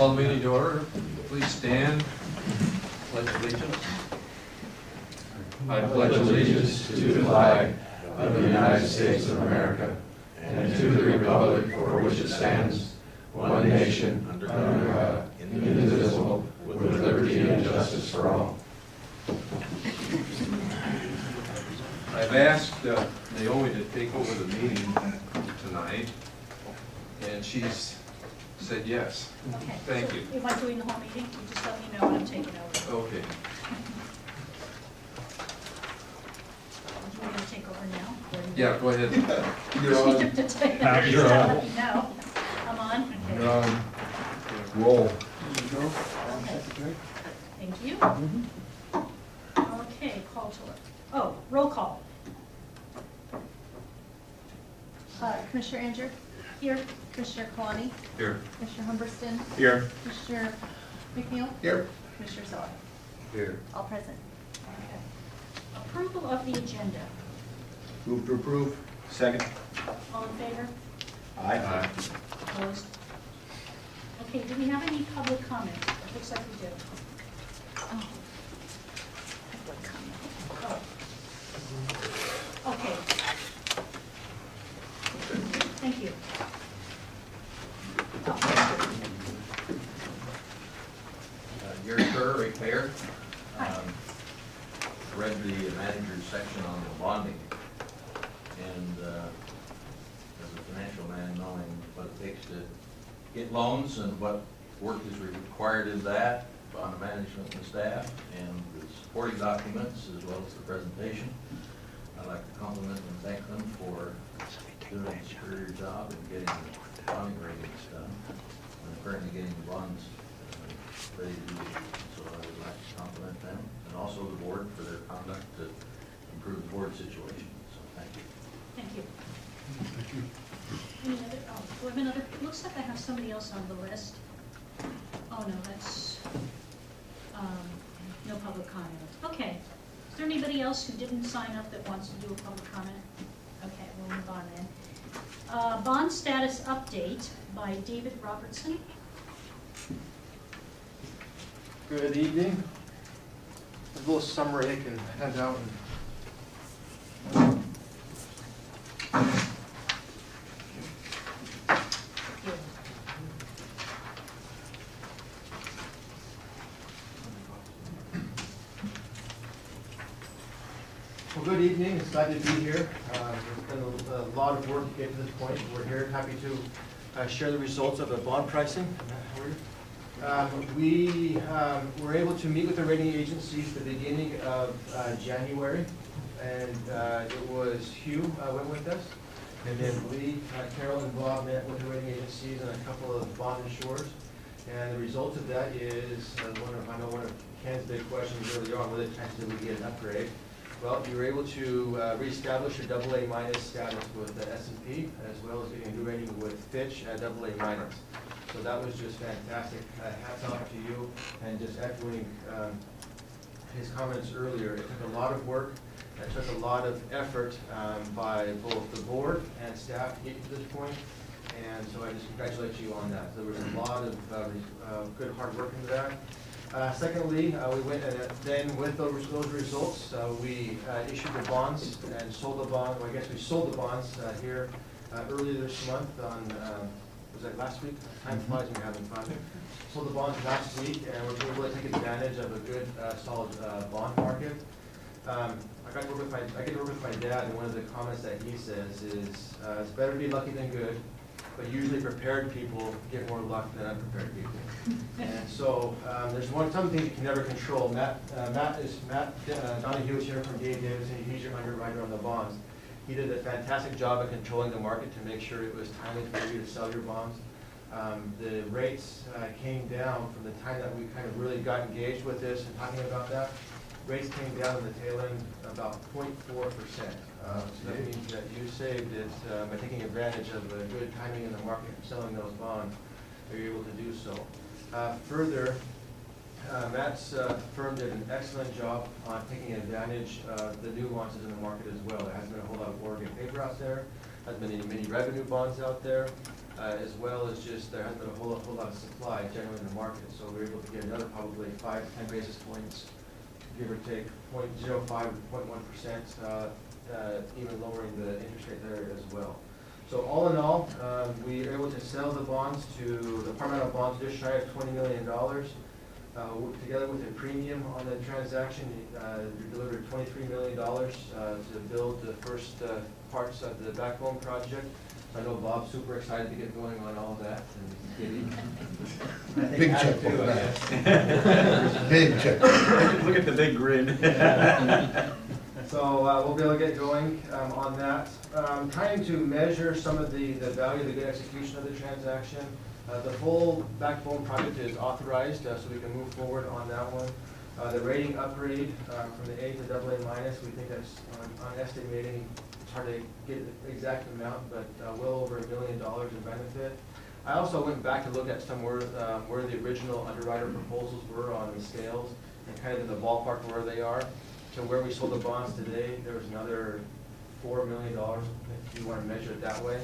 Call the meeting to order. Please stand. Pledge allegiance. I pledge allegiance to the flag of the United States of America and to the republic for which it stands, one nation, under God, indivisible, with liberty and justice for all. I've asked Naomi to take over the meeting tonight, and she's said yes. Okay. Thank So you. Am I doing the whole meeting? You just let me know when I'm taking over. Okay. We're going to take over now? Yeah, go ahead. You're on. You have to take it. You're Just on. let me know. I'm on? Okay. Roll. Okay. Thank you. Okay, call to order. Oh, roll call. Commissioner Andrew? Here. Commissioner Kalani? Here. Commissioner Humberston? Here. Commissioner McNeil? Here. Commissioner Zeller? Here. All present. Okay. Approval of the agenda. Move to approve. Second. All in favor? Aye. Opposed? Okay, do we have any public comment? It looks like we do. Oh. Public comment. Oh. Okay. Thank you. Gary Kerr, ratepayer. Hi. Read the manager's section on the bonding, and as a financial man, knowing what it takes to get loans and what work is required in that, bond management and staff, and the supporting documents as well as the presentation, I'd like to compliment and thank them for doing a superior job in getting the bonding ratings done, and currently getting the bonds ready to do. So I would like to compliment them, and also the board for their conduct to improve the board situation. So thank you. Thank you. Any other, oh, do I have another, looks like I have somebody else on the list. Oh, no, that's, no public comment. Okay. Is there anybody else who didn't sign up that wants to do a public comment? Okay, we'll move on then. Bond status update by David Robertson. Good evening. A little summary I can hand out. Well, good evening. It's glad to be here. There's been a lot of work to get to this point. We're here, happy to share the results of the bond pricing. We were able to meet with the rating agencies at the beginning of January, and it was Hugh went with us, and then Lee, Carol, and Bob met with the rating agencies and a couple of bond insurers. And the result of that is I know one of Ken's big questions earlier on, whether chances we get an upgrade. Well, you were able to reestablish your AA- status with the S&P, as well as getting a new rating with Fitch at AA-. So that was just fantastic. Hats off to you. And just echoing his comments earlier, it took a lot of work. It took a lot of effort by both the board and staff to get to this point. And so I just congratulate you on that. There was a lot of good hard work into that. Secondly, we went and then with those results, we issued the bonds and sold the bond. Well, I guess we sold the bonds here earlier this month on, was that last week? Time flies when you're having fun. Sold the bonds last week, and we're able to take advantage of a good, solid bond market. I get to work with my dad, and one of the comments that he says is, it's better to be lucky than good, but usually prepared people get more luck than unprepared people. And so there's some things you can never control. Matt Donahue is here from Dave Davidson. He's your underwriter on the bonds. He did a fantastic job of controlling the market to make sure it was timely for you to sell your bonds. The rates came down from the time that we kind of really got engaged with this and talking about that. Rates came down in the tail end about 0.4%. So that means that you saved it by taking advantage of the good timing in the market for selling those bonds. You're able to do so. Further, Matt's firm did an excellent job on taking advantage of the nuances in the market as well. There hasn't been a whole lot of Oregon paper out there. There hasn't been many revenue bonds out there. as well as just there hasn't been a whole lot of supply generally in the market. So we were able to get another probably 5 to 10 basis points, give or take 0.05 to 0.1%, even lowering the interest rate there as well. So all in all, we were able to sell the bonds to the departmental bonds just shy of $20 million. Together with a premium on the transaction, we delivered $23 million to build the first parts of the backbone project. I know Bob's super excited to get going on all of that. And I think Big Adam check too, for I that. guess. Big check. Look at the big grin. So we'll be able to get going on that. Trying to measure some of the value of the good execution of the transaction. The full backbone project is authorized, so we can move forward on that one. The rating upgrade from the A to AA minus, we think that's on estimating. It's hard to get the exact amount, but well over $1 million in benefit. I also went back to look at some where the original underwriter proposals were on the scales and kind of in the ballpark where they are. To where we sold the bonds today, there was another $4 million, if you want to measure it that way.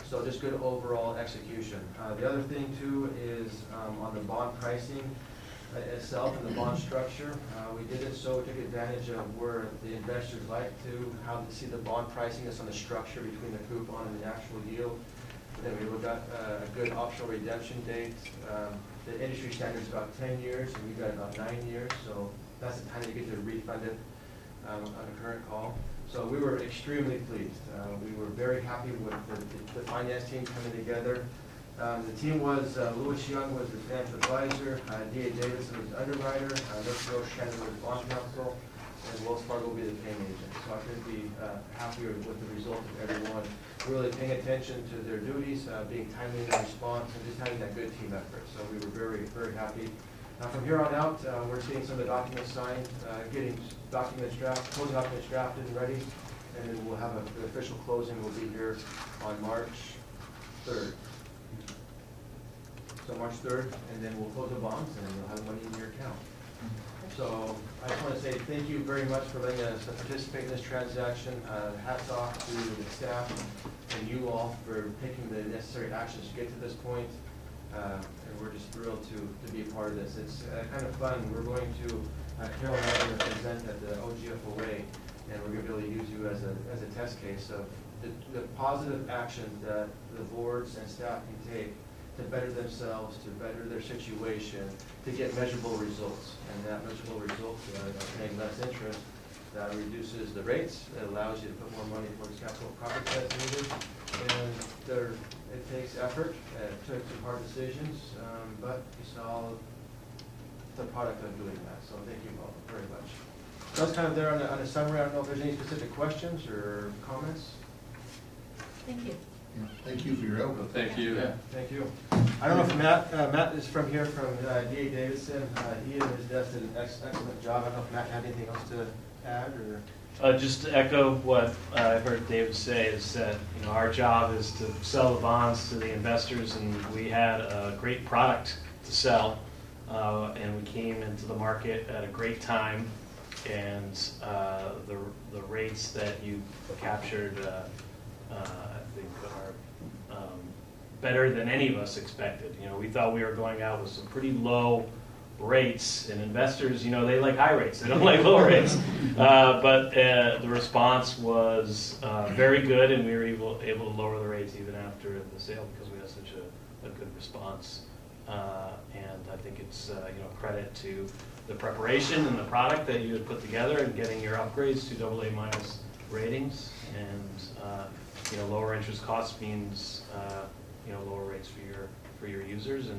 So just good overall execution. The other thing too is on the bond pricing itself and the bond structure. We did it so we took advantage of where the investors like to, how to see the bond pricing is on the structure between the coupon and the actual yield. Then we got a good optional redemption date. The industry standard is about 10 years, and we got about 9 years, so that's the time you get to refund it on a current call. So we were extremely pleased. We were very happy with the finance team coming together. The team was, Louis Young was the financial advisor, D.A. Davidson was the underwriter, Nick Roche was bond counsel, and Wells Fargo will be the paying agent. So I couldn't be happier with the result of everyone really paying attention to their duties, being timely in their response, and just having that good team effort. So we were very, very happy. From here on out, we're seeing some of the documents signed, getting closing documents drafted and ready, and then we'll have the official closing will be here on March 3rd. So March 3rd, and then we'll close the bonds, and then you'll have money in your account. So I just want to say thank you very much for letting us participate in this transaction. Hats off to the staff and you all for taking the necessary actions to get to this point. And we're just thrilled to be a part of this. It's kind of fun. We're going to, Carol and I are going to present at the OGFOA, and we're going to be able to use you as a test case of the positive actions that the boards and staff can take to better themselves, to better their situation, to get measurable results. And that measurable result, paying less interest, that reduces the rates. It allows you to put more money towards capital projects as needed. And it takes effort. It took some hard decisions, but you saw the product of doing that. So thank you all very much. So that's kind of there on a summary. I don't know if there's any specific questions or comments. Thank you. Thank you for your help. Well, thank you. Yeah, thank you. I don't know if Matt is from here, from D.A. Davidson. He and his desk did an excellent job. I don't know if Matt had anything else to add or. Just to echo what I heard David say is that our job is to sell the bonds to the investors, and we had a great product to sell, and we came into the market at a great time, and the rates that you captured, I think, are better than any of us expected. We thought we were going out with some pretty low rates, and investors, they like high rates. They don't like low rates. But the response was very good, and we were able to lower the rates even after the sale because we had such a good response. And I think it's credit to the preparation and the product that you had put together and getting your upgrades to AA minus ratings, and lower interest costs means lower rates for your users and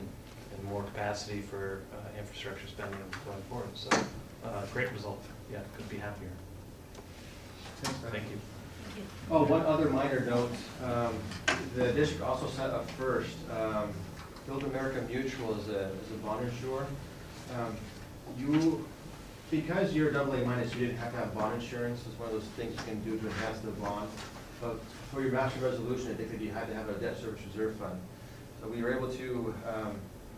more capacity for infrastructure spending going forward. So great result. Yeah, couldn't be happier. Thanks, Matt. Thank you. Thank you. Oh, one other minor note. The district also set up first. Build America Mutual is a bond insurer. Because you're AA minus, you didn't have to have bond insurance. It's one of those things you can do to enhance the bond. But for your master resolution, I think you had to have a debt service reserve fund. So we were able to.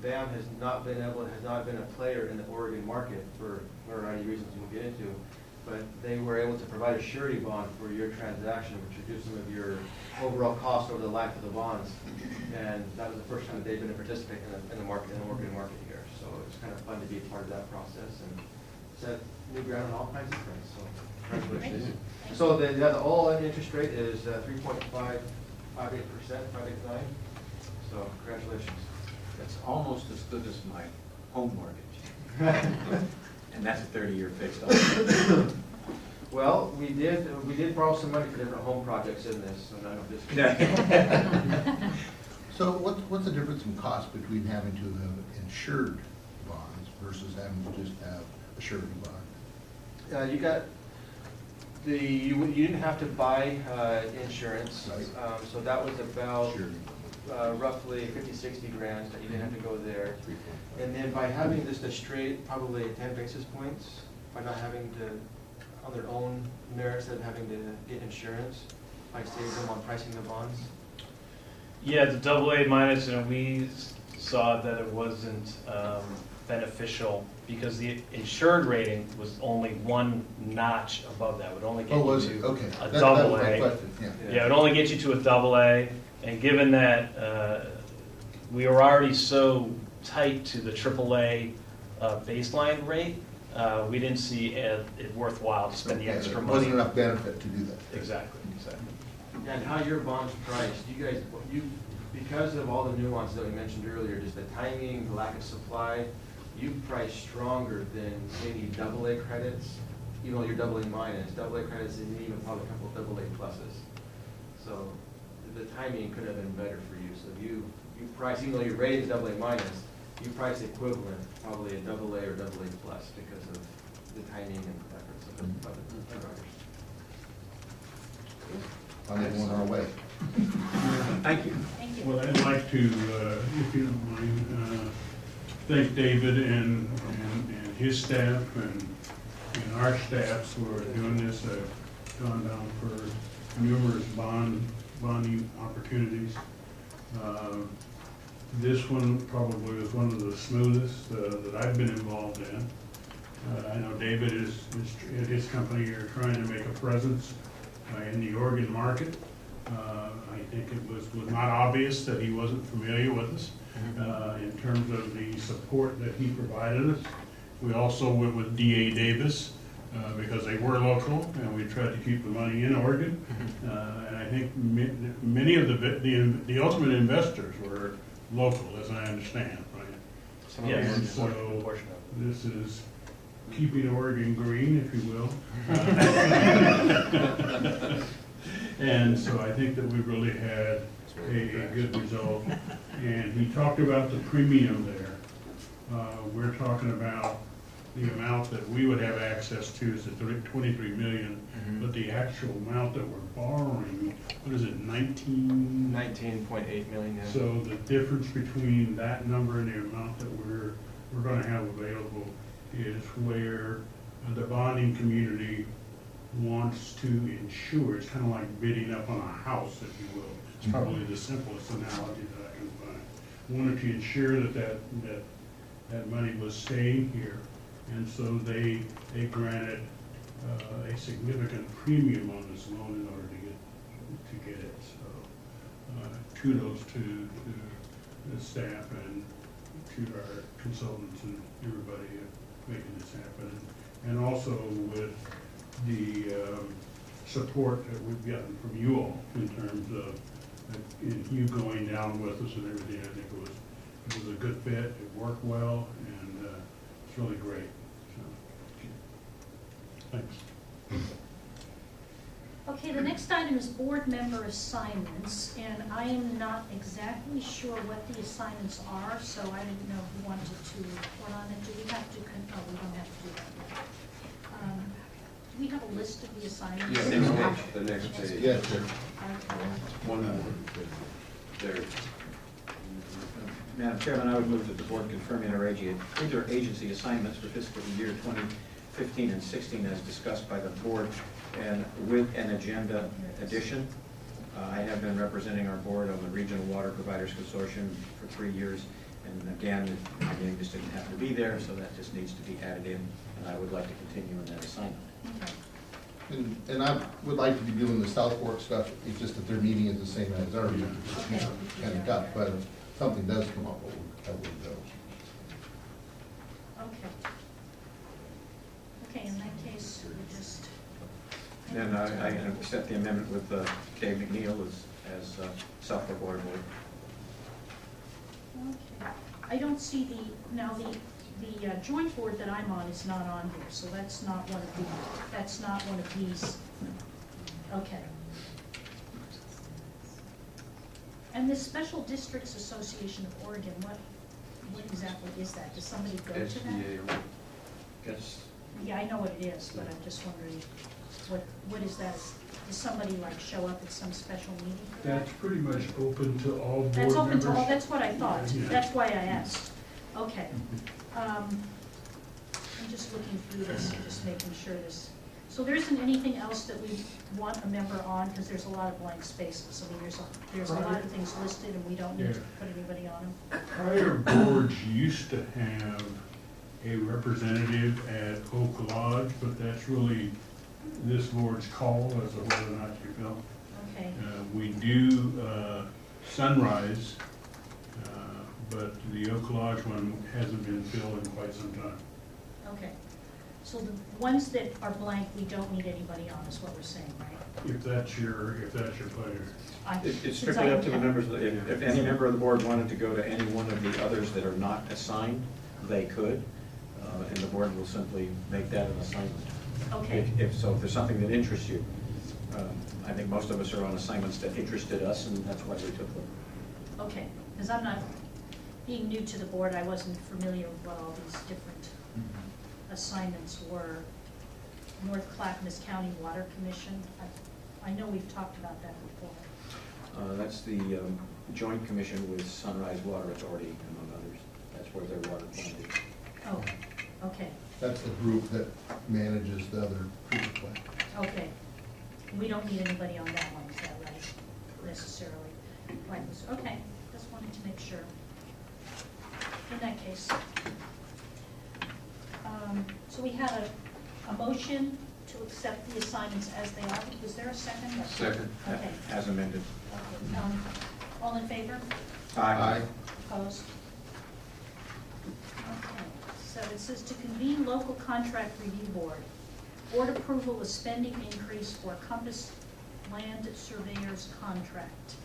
BAM has not been a player in the Oregon market for a variety of reasons we'll get into. but they were able to provide a surety bond for your transaction, which reduced some of your overall cost over the life of the bonds. And that was the first time that they've been a participant in the market, in the mortgage market here. So it's kind of fun to be a part of that process and set new ground on all kinds of things, so congratulations. So the all-in interest rate is 3.558%, 589. So congratulations. That's almost as good as my home mortgage. And that's a 30-year fixed on. Well, we did borrow some money for different home projects in this, so none of this. So what's the difference in cost between having to have insured bonds versus having to just have a surety bond? You got you didn't have to buy insurance, Right. So that was about Surety. roughly 50, 60 grand that you didn't have to go there. And then by having just a straight, probably 10 basis points, by not having to, on their own merits of having to get insurance, I saved them on pricing the bonds. Yeah, the AA minus, and we saw that it wasn't beneficial because the insured rating was only one notch above that. It would only get Oh, was you it? to Okay. a That double was my A. question, yeah. Yeah, it would only get you to a AA, and given that we were already so tight to the AAA baseline rate, we didn't see it worthwhile to spend the Okay, extra there money. wasn't enough benefit to do that. Exactly. And how your bonds priced, because of all the nuances that we mentioned earlier, just the timing, the lack of supply, you price stronger than maybe AA credits, even though you're AA minus. AA credits and even probably a couple of AA pluses. So the timing could have been better for you. So you price, even though your rating is AA minus, you price equivalent, probably a AA or AA plus because of the timing and efforts of the underwriters. Finally on our way. Thank you. Thank you. Well, I'd like to, if you don't mind, thank David and his staff and our staff for doing this. I've gone down for numerous bonding opportunities. This one probably was one of the smoothest that I've been involved in. I know David and his company are trying to make a presence in the Oregon market. I think it was not obvious that he wasn't familiar with us in terms of the support that he provided us. We also went with D.A. Davis because they were local and we tried to keep the money in Oregon. And I think many of the ultimate investors were local, as I understand, right? Yes. And so this is keeping Oregon green, if you will. And so I think that we really had a good result. And he talked about the premium there. We're talking about the amount that we would have access to is the 23 million, but the actual amount that we're borrowing, what is it, 19.8 million. Yeah. So the difference between that number and the amount that we're going to have available is where the bonding community wants to insure. It's kind of like bidding up on a house, if you will. It's probably the simplest analogy that I can find. Wanted to ensure that money was staying here, and so they granted a significant premium on this loan in order to get it. So kudos to the staff and to our consultants and everybody making this happen, and also with the support that we've gotten from you all in terms of you going down with us and everything. I think it was a good fit. It worked well, and it's really great. So, thanks. Okay, the next item is board member assignments, and I am not exactly sure what the assignments are, so I didn't know who wanted to report on it. Do we have to, oh, we don't have to do that yet. Do we have a list of the assignments? Yeah, the next page. Yes, sir. Okay. One more. There. Madam Chairman, I would move that the board confirm interagency assignments for fiscal year 2015 and 16 as discussed by the board, and with an agenda addition. I have been representing our board on the Regional Water Providers Consortium for 3 years, And again, my name just didn't happen to be there, so that just needs to be added in, and I would like to continue in that assignment. Okay. And I would like to be doing the South Fork stuff, it's just that their meeting is the same as our meeting. It's kind of tough, but if something does come up, I would go. Okay. Okay, in that case, we just. And I accept the amendment with Dave McNeil as South Fork Water Board. Okay. I don't see now the joint board that I'm on is not on here, so that's not one of these. Okay. And the Special Districts Association of Oregon, what exactly is that? Does somebody go to that? SDA, Yes. Yeah, I know what it is, but I'm just wondering, what is that? Does somebody like show up at some special meeting for that? That's pretty much open to all board That's members. open to all, that's what I thought, Yeah. that's why I asked. Okay. I'm just looking through this and just making sure this, so there isn't anything else that we want a member on, because there's a lot of blank spaces. I mean, there's a lot of things listed and we don't need to put anybody on them. Prior boards used to have a representative at Oak Lodge, but that's really this board's call as to whether or not you go. Okay, We do Sunrise, but the Oak Lodge one hasn't been filled in quite some time. okay. So the ones that are blank, we don't need anybody on, is what we're saying, right? If that's your pleasure. It's strictly up to the members. If any member of the board wanted to go to any one of the others that are not assigned, they could, and the board will simply make that an assignment. Okay, If there's something that interests you. I think most of us are on assignments that interested us, and that's why we took them. okay, because I'm not, being new to the board, I wasn't familiar with what all these different assignments were. North Clackamas County Water Commission, I know we've talked about that before. That's the joint commission with Sunrise Water Authority, among others. That's where their water plant is. Oh, okay, That's the group that manages the other treatment plant. okay. We don't need anybody on that one, is that right, necessarily? Right, okay, just wanted to make sure. In that case. So we had a motion to accept the assignments as they are. Was there a second? Second. Okay. As amended. Okay. All in favor? Aye. Opposed? Okay, so it says to convene local contract review board. Board approval of spending increase for Compass Land Surveyors contract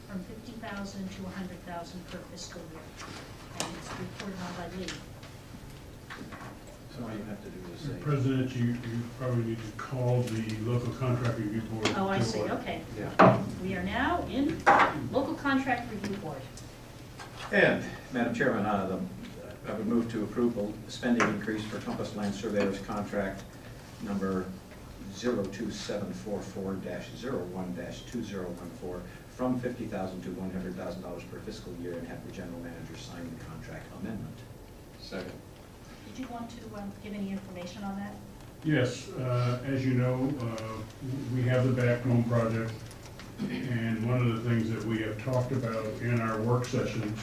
from $50,000 to $100,000 per fiscal year. And it's reported on by Lee. So all you have to do is say. President, you probably need to call the local contract review board. Oh, I to see, order. okay. Yeah. We are now in local contract review board. And, Madam Chairman, I would move to approve a spending increase for Compass Land Surveyors contract number 02744-01-2014 from $50,000 to $100,000 per fiscal year, and have the general manager sign the contract amendment. Second. Did you want to give any information on that? Yes, as you know, we have the backbone project, and one of the things that we have talked about in our work sessions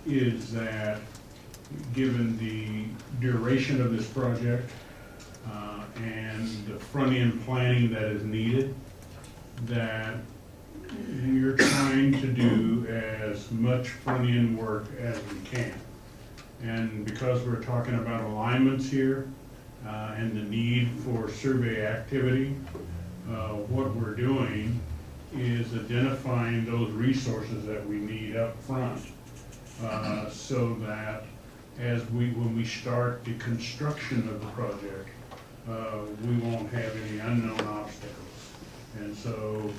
is that given the duration of this project and the front-end planning that is needed, that we're trying to do as much front-end work as we can. And because we're talking about alignments here and the need for survey activity, what we're doing is identifying those resources that we need up front so that when we start the construction of the project, we won't have any unknown obstacles. And so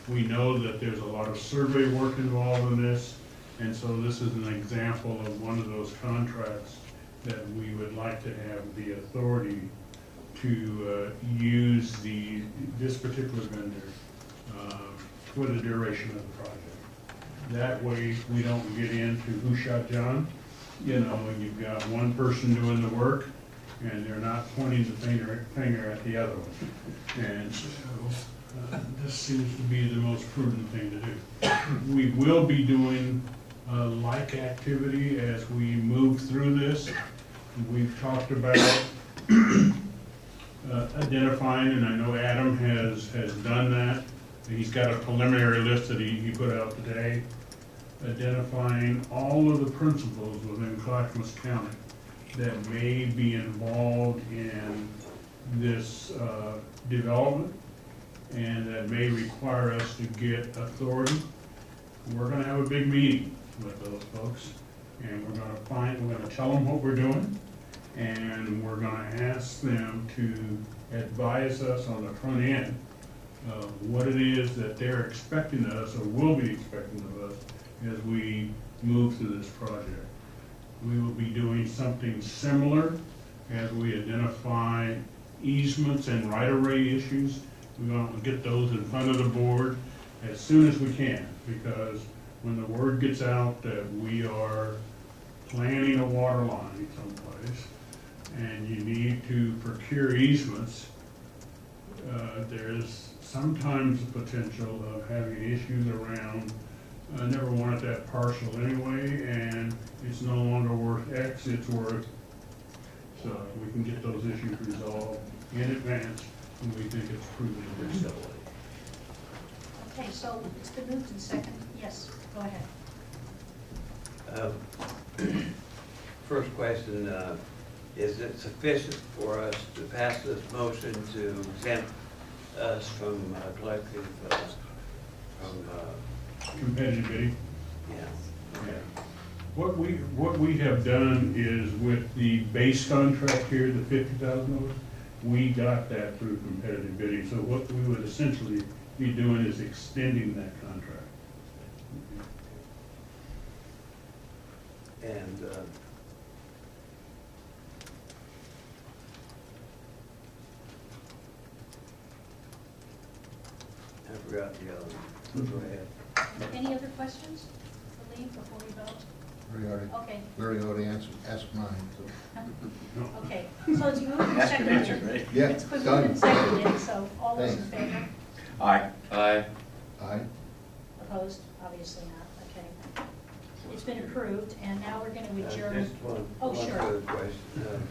we know that there's a lot of survey work involved in this, and so this is an example of one of those contracts that we would like to have the authority to use this particular vendor for the duration of the project. That way, we don't get into who shot John. You know, you've got one person doing the work, and they're not pointing the finger at the other one. And so, this seems to be the most prudent thing to do. We will be doing like activity as we move through this. We've talked about identifying, and I know Adam has done that. He's got a preliminary list that he put out today, identifying all of the principals within Clackamas County that may be involved in this development and that may require us to get authority. We're gonna have a big meeting with those folks, and we're gonna tell them what we're doing, and we're gonna ask them to advise us on the front end what it is that they're expecting of us or will be expecting of us as we move through this project. We will be doing something similar as we identify easements and right-of-way issues. We want to get those in front of the board as soon as we can, because when the word gets out that we are planning a water line someplace and you need to procure easements, there's sometimes the potential of having issues around, I never wanted that parcel anyway, and it's no longer worth X, it's worth, so we can get those issues resolved in advance when we think it's proven to be so. Okay, so it's been moved and second. Yes, go ahead. First question, is it sufficient for us to pass this motion to exempt us from collective, Competitive bidding. yeah, okay. What we have done is with the base contract here, the $50,000, we got that through competitive bidding. So what we would essentially be doing is extending that contract. And I forgot the other one. Go ahead. Any other questions for Lee before we vote? Okay, Larry already asked mine, so. okay. So it's moved and Ask and answer, seconded. right? Yeah, It's been moved done. and seconded, so all those in Thanks. favor? Aye. Aye. Aye. Opposed? Obviously not, okay. It's been approved, and now we're gonna adjourn. Just one Oh, sure. further question.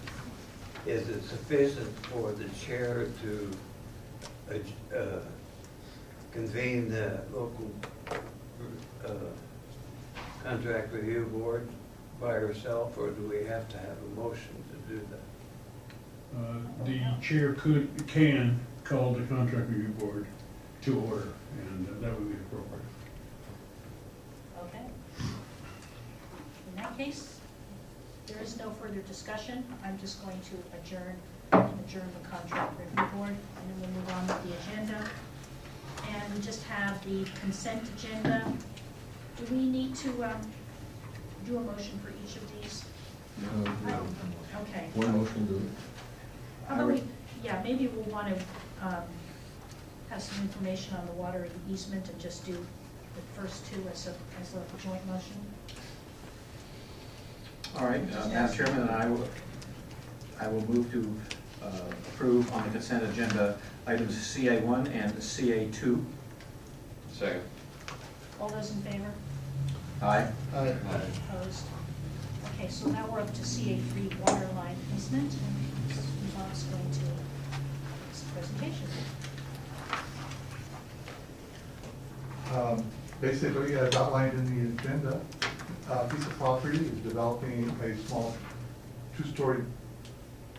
Is it sufficient for the chair to convene the local contract review board by herself, or do we have to have a motion to do that? The chair can call the contract review board to order, and that would be appropriate. Okay. In that case, there is no further discussion. I'm just going to adjourn the contract review board, and then we'll move on with the agenda. And we just have the consent agenda. Do we need to do a motion for each of these? No. Okay. One motion to it. How about we, yeah, maybe we'll want to have some information on the water easement and just do the first two as a joint motion. All right, Madam Chairman, and I will move to approve on the consent agenda items CA1 and CA2. Second. All those in favor? Aye. Aye. Opposed? Okay, so now we're up to CA3 water line easement, and Yvonne's going to this presentation. Basically, as outlined in the agenda, a piece of property is developing a small two-story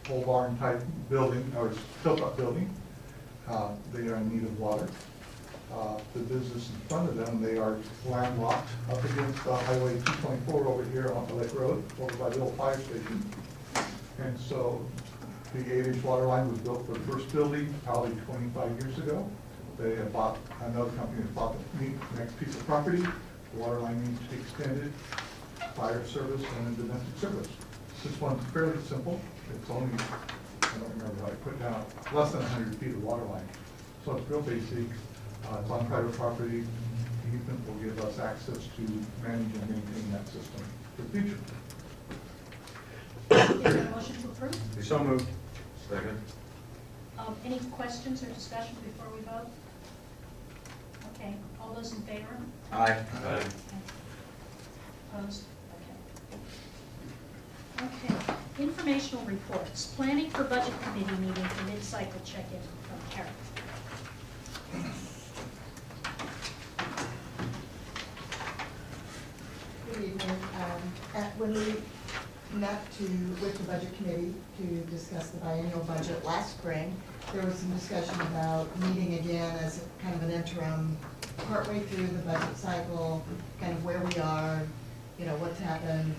pole barn type building, or tilt-up building. They are in need of water. The business in front of them, they are landlocked up against Highway 224 over here on the Lake Road, over by the old fire station. And so the 8-inch water line was built for the first building probably 25 years ago. They have bought, another company has bought the next piece of property. The water line needs to be extended, fire service and domestic service. This one's fairly simple. It's only, I don't remember how I put down, less than 100 feet of water line. So it's real basic. It's on private property. The easement will give us access to manage and maintain that system for the future. Is there a motion to approve? So moved. Second. Any questions or discussion before we vote? Okay, all those in favor? Aye. Aye. Opposed? Okay. Okay, informational reports. Planning for Budget Committee meeting for mid-cycle check-in from Carol. Good evening. When we met with the Budget Committee to discuss the biennial budget last spring, there was some discussion about meeting again as kind of an interim, partway through the budget cycle, kind of where we are, you know, what's happened.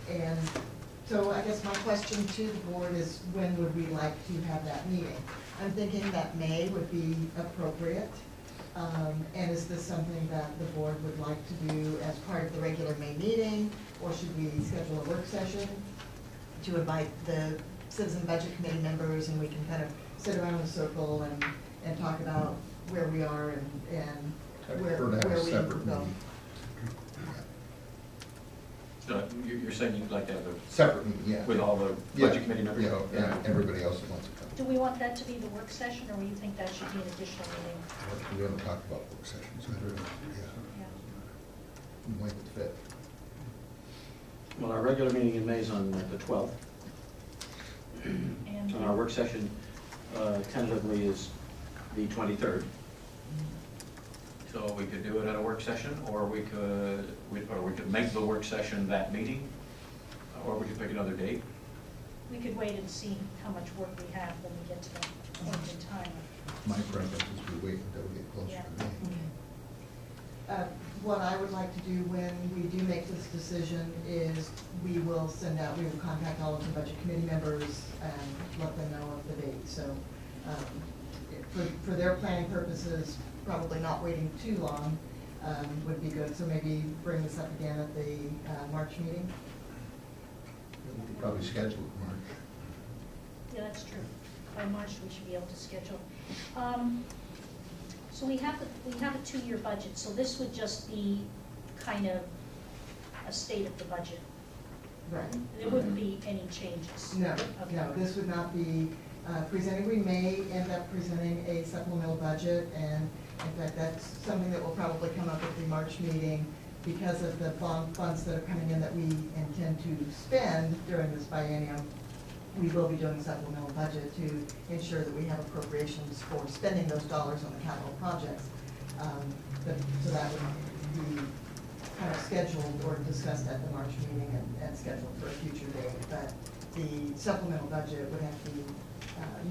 And so I guess my question to the board is, when would we like to have that meeting? I'm thinking that May would be appropriate. And is this something that the board would like to do as part of the regular May meeting? Or should we schedule a work session to invite the Citizen Budget Committee members, and we can kind of sit around in a circle and talk about where we are and I where prefer to have a we separate go? meeting. You're saying you'd like to have a, Separate meeting, yeah. with all the Yeah, budget committee members? Yeah, and everybody else that wants to come. Do we want that to be the work session, or you think that should be an additional meeting? We haven't talked about work sessions, I don't know, yeah. Yeah. When it fit. Well, our regular meeting in May is on the 12th, And and our work session tentatively is the 23rd. So we could do it at a work session, or we could make the work session that meeting, or we could pick another date. we could wait and see how much work we have when we get to that point in time. My preference is we wait until we get closer to May. What I would like to do when we do make this decision is we will contact all of the Budget Committee members and let them know of the date. So for their planning purposes, probably not waiting too long would be good. So maybe bring this up again at the March meeting. We could probably schedule it in March. Yeah, that's true. By March, we should be able to schedule. So we have a 2-year budget, so this would just be kind of a state of the budget. Right. There wouldn't be any changes. No, Okay. no, this would not be presenting. We may end up presenting a supplemental budget, and in fact, that's something that will probably come up at the March meeting because of the funds that are coming in that we intend to spend during this biennium. We will be doing a supplemental budget to ensure that we have appropriations for spending those dollars on the capital projects. So that would be kind of scheduled or discussed at the March meeting and scheduled for a future date. But the supplemental budget would have to be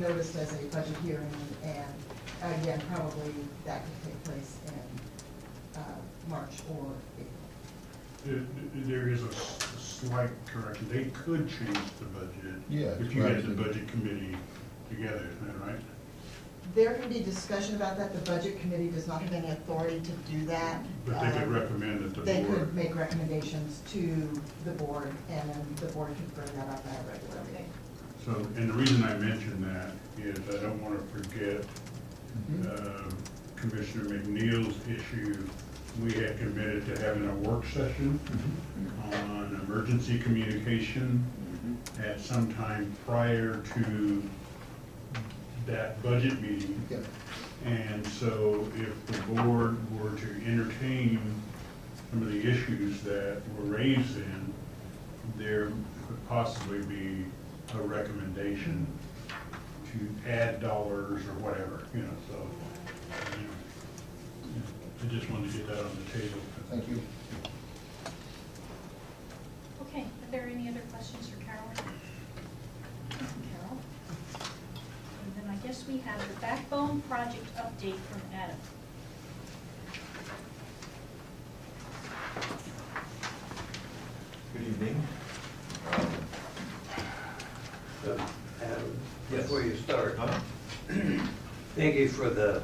noticed as a budget hearing, and again, probably that could take place in March or April. There is a slight correction. They could change the budget. Yeah, If you had the right. budget committee together, isn't that right? There can be discussion about that. The Budget Committee does not have any authority to do that. But they could recommend it to the They board. could make recommendations to the board, and then the board could bring that up at a regular meeting. So, and the reason I mention that is I don't want to forget Commissioner McNeil's issue. We had committed to having a work session on emergency communication at some time prior to that budget meeting. Yeah. And so if the board were to entertain some of the issues that were raised in, there could possibly be a recommendation to add dollars or whatever, you know, so, you know, I just wanted to get that on the table. Thank you. Okay, are there any other questions for Carol? Carol? And then I guess we have the backbone project update from Adam. Good evening. Adam, before you start, thank you for the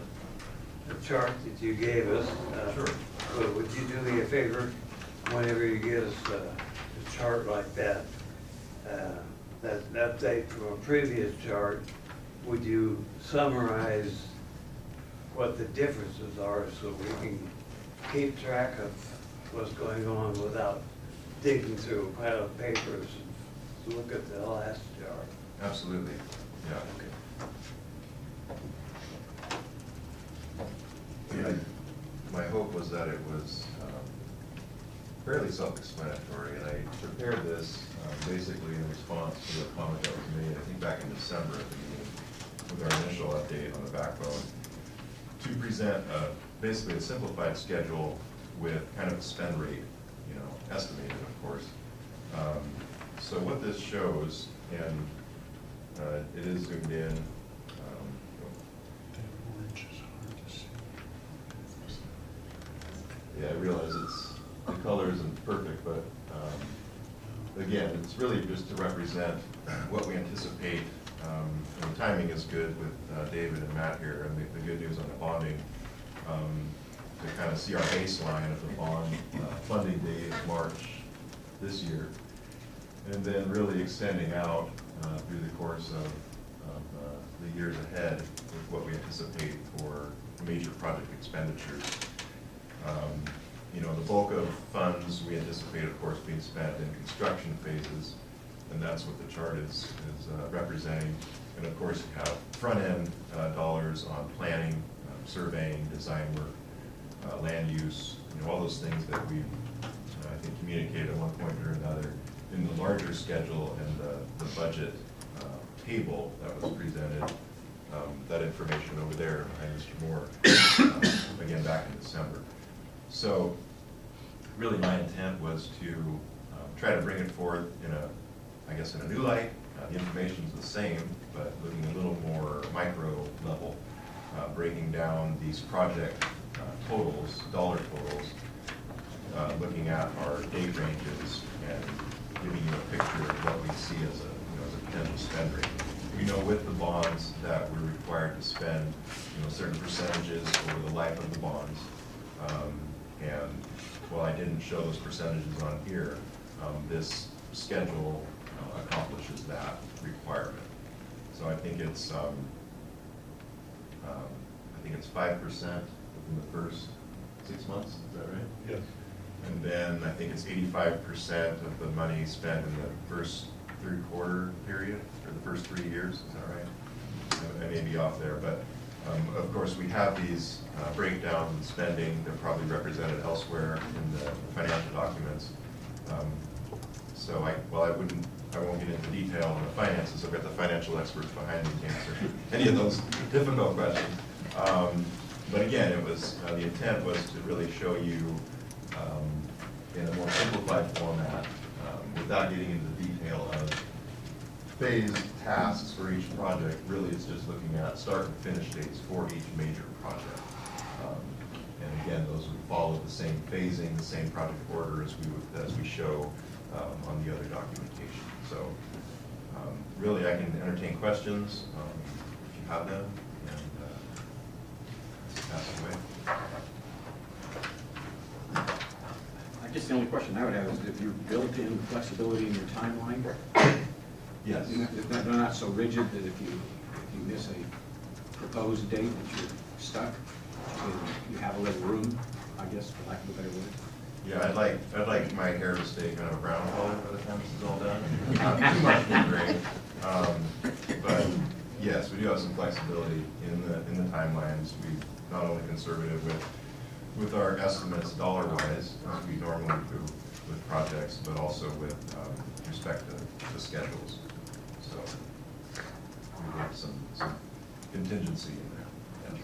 chart that you gave us. Sure. But would you do me a favor, whenever you give us a chart like that, that an update from a previous chart, would you summarize what the differences are so we can keep track of what's going on without digging through a pile of papers and look at the last chart? Absolutely, yeah. Okay. My hope was that it was fairly self-explanatory, and I prepared this basically in response to a comment that was made, I think back in December at the meeting, with our initial update on the backbone, to present basically a simplified schedule with kind of a spend rate, you know, estimated, of course. So what this shows, and it is zoomed in. Yeah, I realize the color isn't perfect, but again, it's really just to represent what we anticipate. And the timing is good with David and Matt here, and the good news on the bonding, to kind of see our baseline of the bond funding date is March this year, and then really extending out through the course of the years ahead with what we anticipate for major project expenditures. You know, the bulk of funds we anticipate, of course, being spent in construction phases, and that's what the chart is representing. And of course, you have front-end dollars on planning, surveying, design work, land use, you know, all those things that we've, I think, communicated at one point or another in the larger schedule and the budget table that was presented. That information over there behind Mr. Moore, again, back in December. So really my intent was to try to bring it forth in a, I guess, in a new light. The information's the same, but looking a little more micro level, breaking down these project totals, dollar totals, looking at our date ranges and giving you a picture of what we see as a, you know, as a potential spend rate. We know with the bonds that we're required to spend, you know, certain percentages over the life of the bonds. And while I didn't show those percentages on here, this schedule accomplishes that requirement. So I think it's 5% within the first 6 months. Is that right? Yes. And then I think it's 85% of the money spent in the first three-quarter period, or the first 3 years. Is that right? I may be off there, but of course we have these breakdowns in spending. They're probably represented elsewhere in the financial documents. So I won't get into detail on the finances. I've got the financial experts behind me to answer any of those difficult questions. But again, it was the intent was to really show you in a more simplified format, without getting into the detail of phased tasks for each project. Really, it's just looking at start and finish dates for each major project. And again, those would follow the same phasing, the same project order as we show on the other documentation. So really, I can entertain questions if you have them, and pass it away. I guess the only question I would have is if you built in flexibility in your timeline. Yes. They're not so rigid that if you miss a proposed date that you're stuck. You have a little room, I guess, for lack of a better word. Yeah, I'd like my hair to stay kind of a brown color by the time this is all done. Not too much gray. But yes, we do have some flexibility in the timelines. We're not only conservative with our estimates dollar-wise, as we normally do with projects, but also with respect to the schedules. So we have some contingency in there. Yes.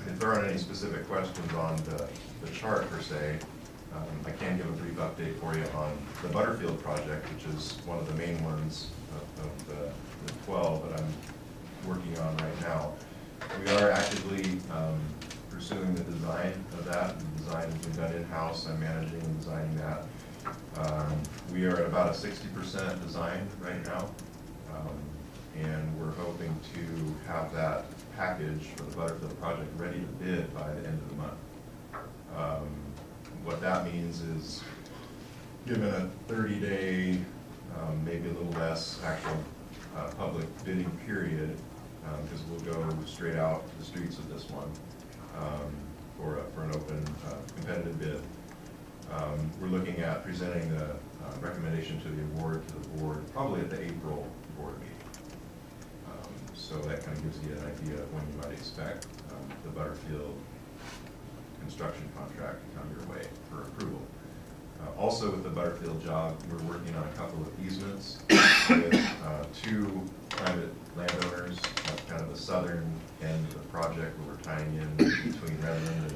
If there aren't any specific questions on the chart per se, I can give a brief update for you on the Butterfield project, which is one of the main ones of the 12 that I'm working on right now. We are actively pursuing the design of that. The design has been done in-house. I'm managing and designing that. We are at about a 60% design right now, and we're hoping to have that package for the Butterfield project ready to bid by the end of the month. What that means is, given a 30-day, maybe a little less actual public bidding period, because we'll go straight out to the streets of this one for an open competitive bid. We're looking at presenting the recommendation to the award to the board probably at the April board meeting. So that kind of gives you an idea of when you might expect the Butterfield construction contract to come your way for approval. Also with the Butterfield job, we're working on a couple of easements with two private landowners, kind of the southern end of the project where we're tying in between Redmond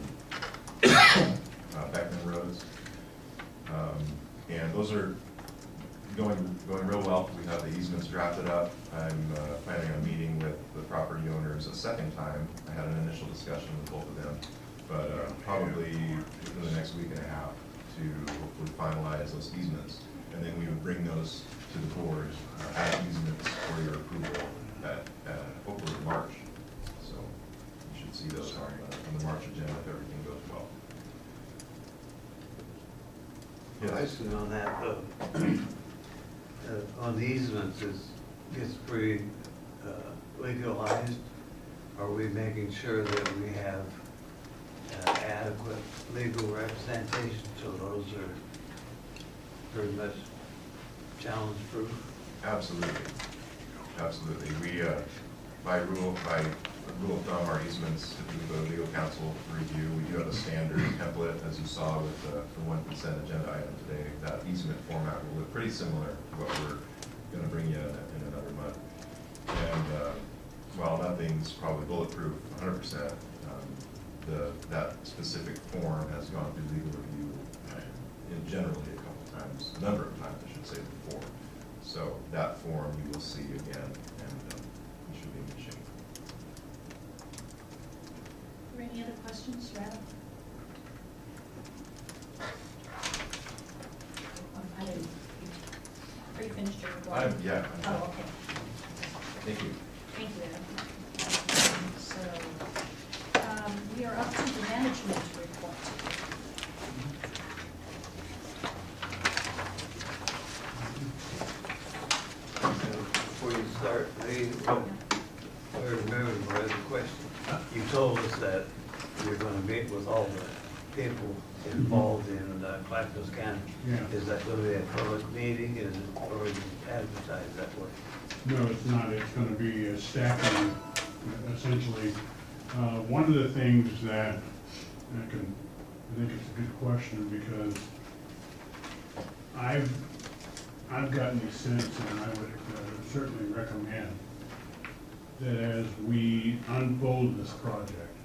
and Beckman Roads. And those are going real well. We have the easements drafted up. I'm planning on meeting with the property owners a second time. I had an initial discussion with both of them, but probably within the next week and a half to hopefully finalize those easements. And then we would bring those to the board as easements for your approval at hopefully March. So you should see those on the March agenda if everything goes well. Question on that, on the easements, it's pretty legalized. Are we making sure that we have adequate legal representation, so those are pretty much challenge-proof? Absolutely, absolutely. We, by rule of thumb, our easements, if we go to legal counsel for review, we do have a standard template, as you saw with the one consent agenda item today. That easement format will look pretty similar to what we're going to bring you in another month. And while nothing's probably bulletproof 100%, that specific form has gone through legal review generally a number of times, I should say, before. So that form you will see again, and you should be in good shape. Are there any other questions, Rada? I didn't. Are you finished your report? Yeah. Oh, okay. Thank you. Thank you, Adam. So, we are up to the management report. Before you start, I remember my other question. You told us that you're gonna meet with all the people involved in Clackamas County. Yeah. Is that gonna be a public meeting, is it already advertised that way? No, it's not. It's going to be a staffing, essentially. One of the things that I think it's a good question, because I've gotten the sense, and I would certainly recommend that as we unfold this project,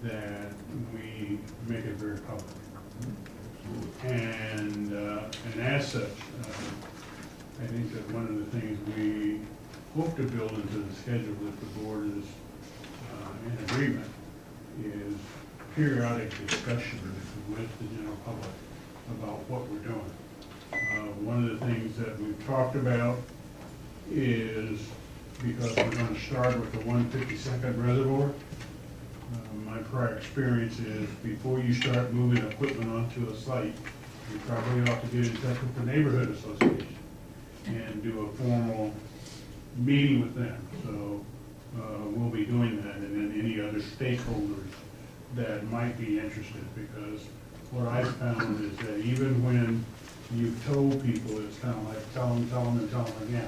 that we make it very public. And as such, I think that one of the things we hope to build into the schedule, if the board is in agreement, is periodic discussion with the general public about what we're doing. One of the things that we've talked about is, because we're going to start with the 152nd reservoir, my prior experience is before you start moving equipment onto a site, you probably ought to get in touch with the neighborhood association and do a formal meeting with them. So we'll be doing that, and then any other stakeholders that might be interested, because what I've found is that even when you've told people, it's kind of like tell them, and tell them again.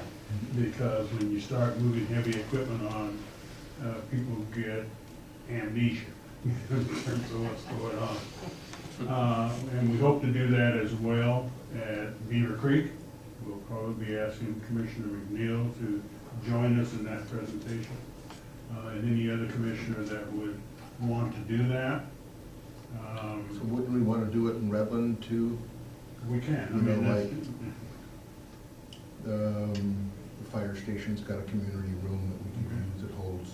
Because when you start moving heavy equipment on, people get amnesia in terms of what's going on. And we hope to do that as well at Beaver Creek. We'll probably be asking Commissioner McNeil to join us in that presentation. And any other commissioner that would want to do that. So wouldn't we want to do it in Redland too? We can. I You know, mean, like, the fire station's got a community room that we can use that holds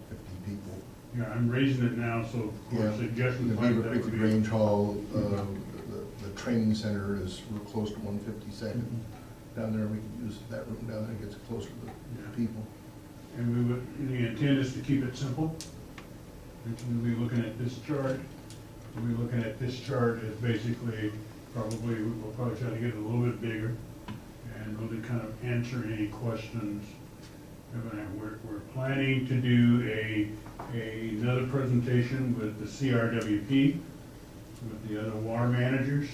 50 people. yeah, I'm raising it now, so for Yeah. suggestions The like Beaver that Creek would be. Grange Hall, the training center is real close to 152nd. Down there, we can use that room down there, it gets closer to Yeah. the people. And the intent is to keep it simple. We'll be looking at this chart. We'll be looking at this chart as basically, we'll probably try to get it a little bit bigger and really kind of answer any questions. We're planning to do another presentation with the CRWP, with the other water managers,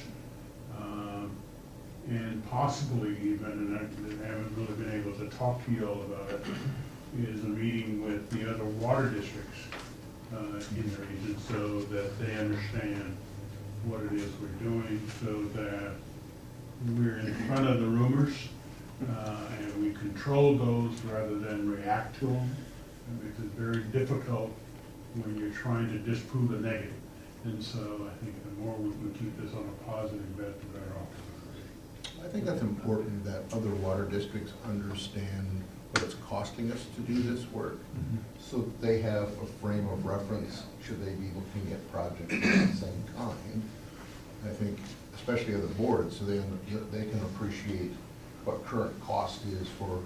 and possibly even, and I haven't really been able to talk to you all about it, is a meeting with the other water districts in their region so that they understand what it is we're doing, so that we're in front of the rumors, and we control those rather than react to them. It is very difficult when you're trying to disprove a negative. And so I think the more we can keep this on a positive bet, the better off we're I think that's important that other water districts understand what it's costing us to do this work, so that they have a frame of reference should they be looking at projects of the same kind. I think, especially at the board, so they can appreciate what current cost is for,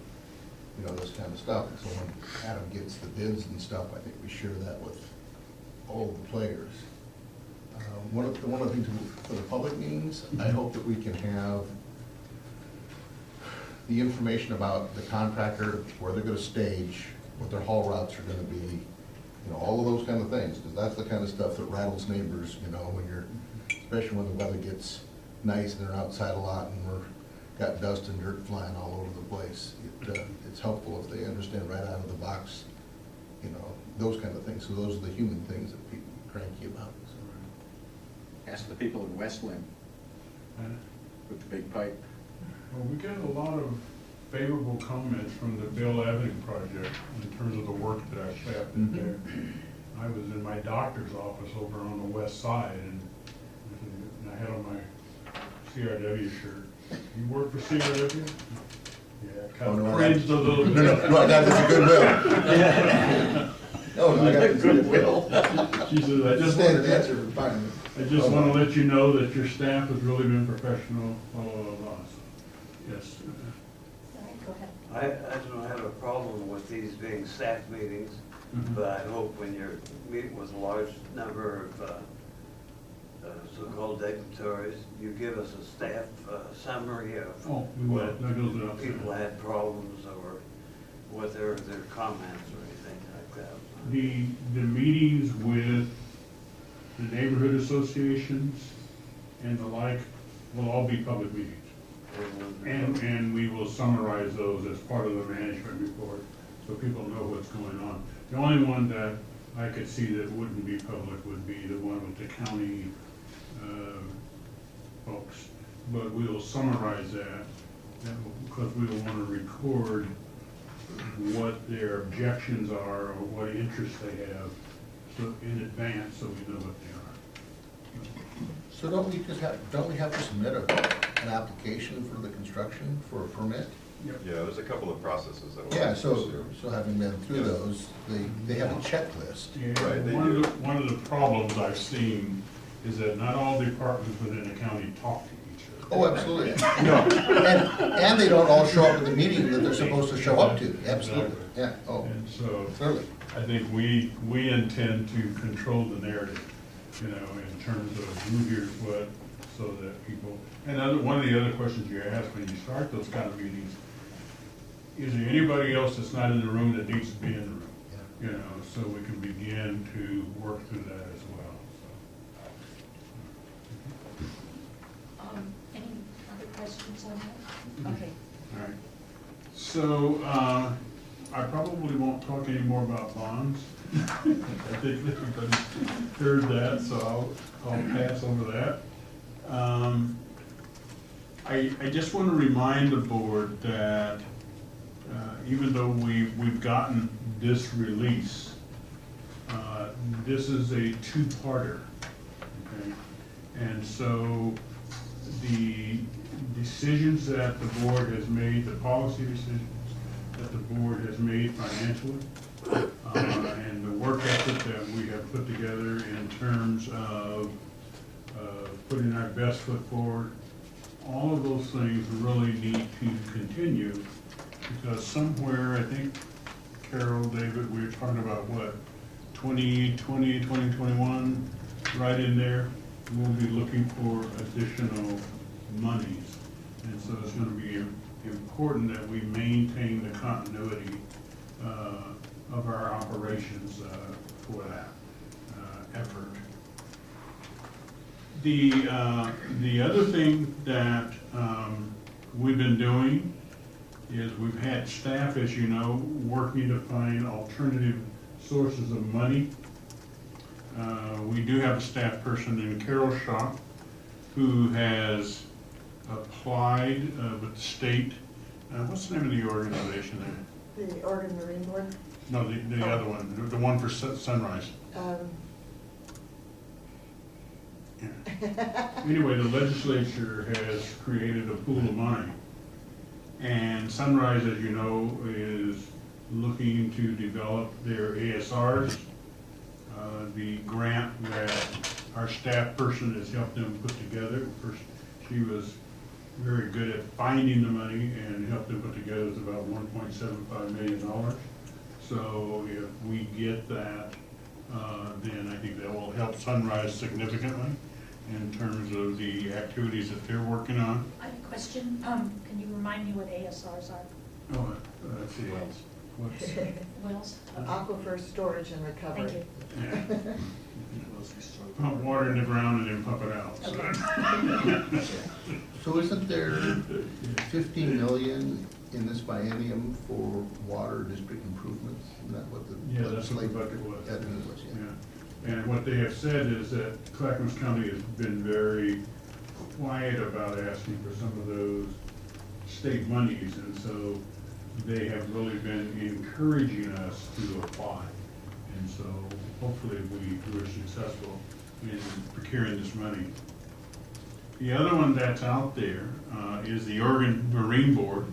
you know, this kind of stuff. And so when Adam gets the bids and stuff, I think we share that with all the players. One of the things for the public meetings, I hope that we can have the information about the contractor, where they're gonna stage, what their haul routes are gonna be, you know, all of those kind of things, because that's the kind of stuff that rattles neighbors, you know, when you're, especially when the weather gets nice and they're outside a lot and we're got dust and dirt flying all over the place. It's helpful if they understand right out of the box, you know, those kind of things. So those are the human things that people are cranky about. Ask the people in Westland with the big pipe. Well, we get a lot of favorable comments from the Bill Avenue project in terms of the work that our staff did there. I was in my doctor's office over on the west side, and I had on my CRW shirt. You work for CRW? Yeah, kind of cringed a little bit. No, I got this a goodwill. Oh, no, I got this goodwill. She says, I just Standard answer for finding it. I just want to let you know that your staff has really been professional, blah, blah, blah, blah. So, yes. All right, go ahead. I don't have a problem with these being staff meetings, but I hope when you're meeting with a large number of so-called dignitaries, you give us a staff summary of Oh, we will. what That goes without saying. people had problems or what their comments or anything like that. The meetings with the neighborhood associations and the like will all be public meetings. And we will summarize those as part of the management report, so people know what's going on. The only one that I could see that wouldn't be public would be the one with the county folks. But we will summarize that, because we will want to record what their objections are or what interests they have, so in advance, so we know what they are. So don't we have to submit an application for the construction for a permit? Yeah, there's a couple of processes that. Yeah, so having been through those, they have a checklist. Yeah, Right, they one of the problems I've seen is that not all departments within the county talk to each other. Oh, absolutely. No, and they don't all show up at the meeting that they're supposed to show up to, absolutely, yeah, oh, And so, clearly. I think we intend to control the narrative, you know, in terms of who hears what, so that people, and one of the other questions you ask when you start those kind of meetings, is there anybody else that's not in the room that needs to be in the room? You know, so we can begin to work through that as well, so. Any other questions on that? Okay. All right. So, I probably won't talk any more about bonds. I think everybody heard that, so I'll pass over that. I just want to remind the board that even though we've gotten this release, this is a two-parter, okay? And so the decisions that the board has made, the policy decisions that the board has made financially, and the work ethic that we have put together in terms of putting our best foot forward, all of those things really need to continue, because somewhere, I think, Carol, David, we were talking about what, 2020, 2021, right in there, we'll be looking for additional monies. And so it's going to be important that we maintain the continuity of our operations for that effort. The other thing that we've been doing is we've had staff, as you know, working to find alternative sources of money We do have a staff person in Carol Shop who has applied with the state. What's the name of the organization there? The Oregon Marine Board? No, the other one, the one for Sunrise. Yeah. Anyway, the legislature has created a pool of money. And Sunrise, as you know, is looking to develop their ASRs. The grant that our staff person has helped them put together, first, she was very good at finding the money and helped them put together is about $1.75 million. So if we get that, then I think that will help Sunrise significantly in terms of the activities that they're working on. I have a question. Can you remind me what ASRs are? Oh, let's see. Wells? Aquifer storage and recovery. Thank you. Yeah. Pump water in the ground and then pump it out. Okay. So isn't there 15 million in this biennium for water district improvements? Isn't that what the Yeah, that's what the legislature- budget was. That was, yeah. Yeah. And what they have said is that Clackamas County has been very quiet about asking for some of those state monies, and so they have really been encouraging us to apply. And so hopefully we're successful in procuring this money. The other one that's out there is the Oregon Marine Board.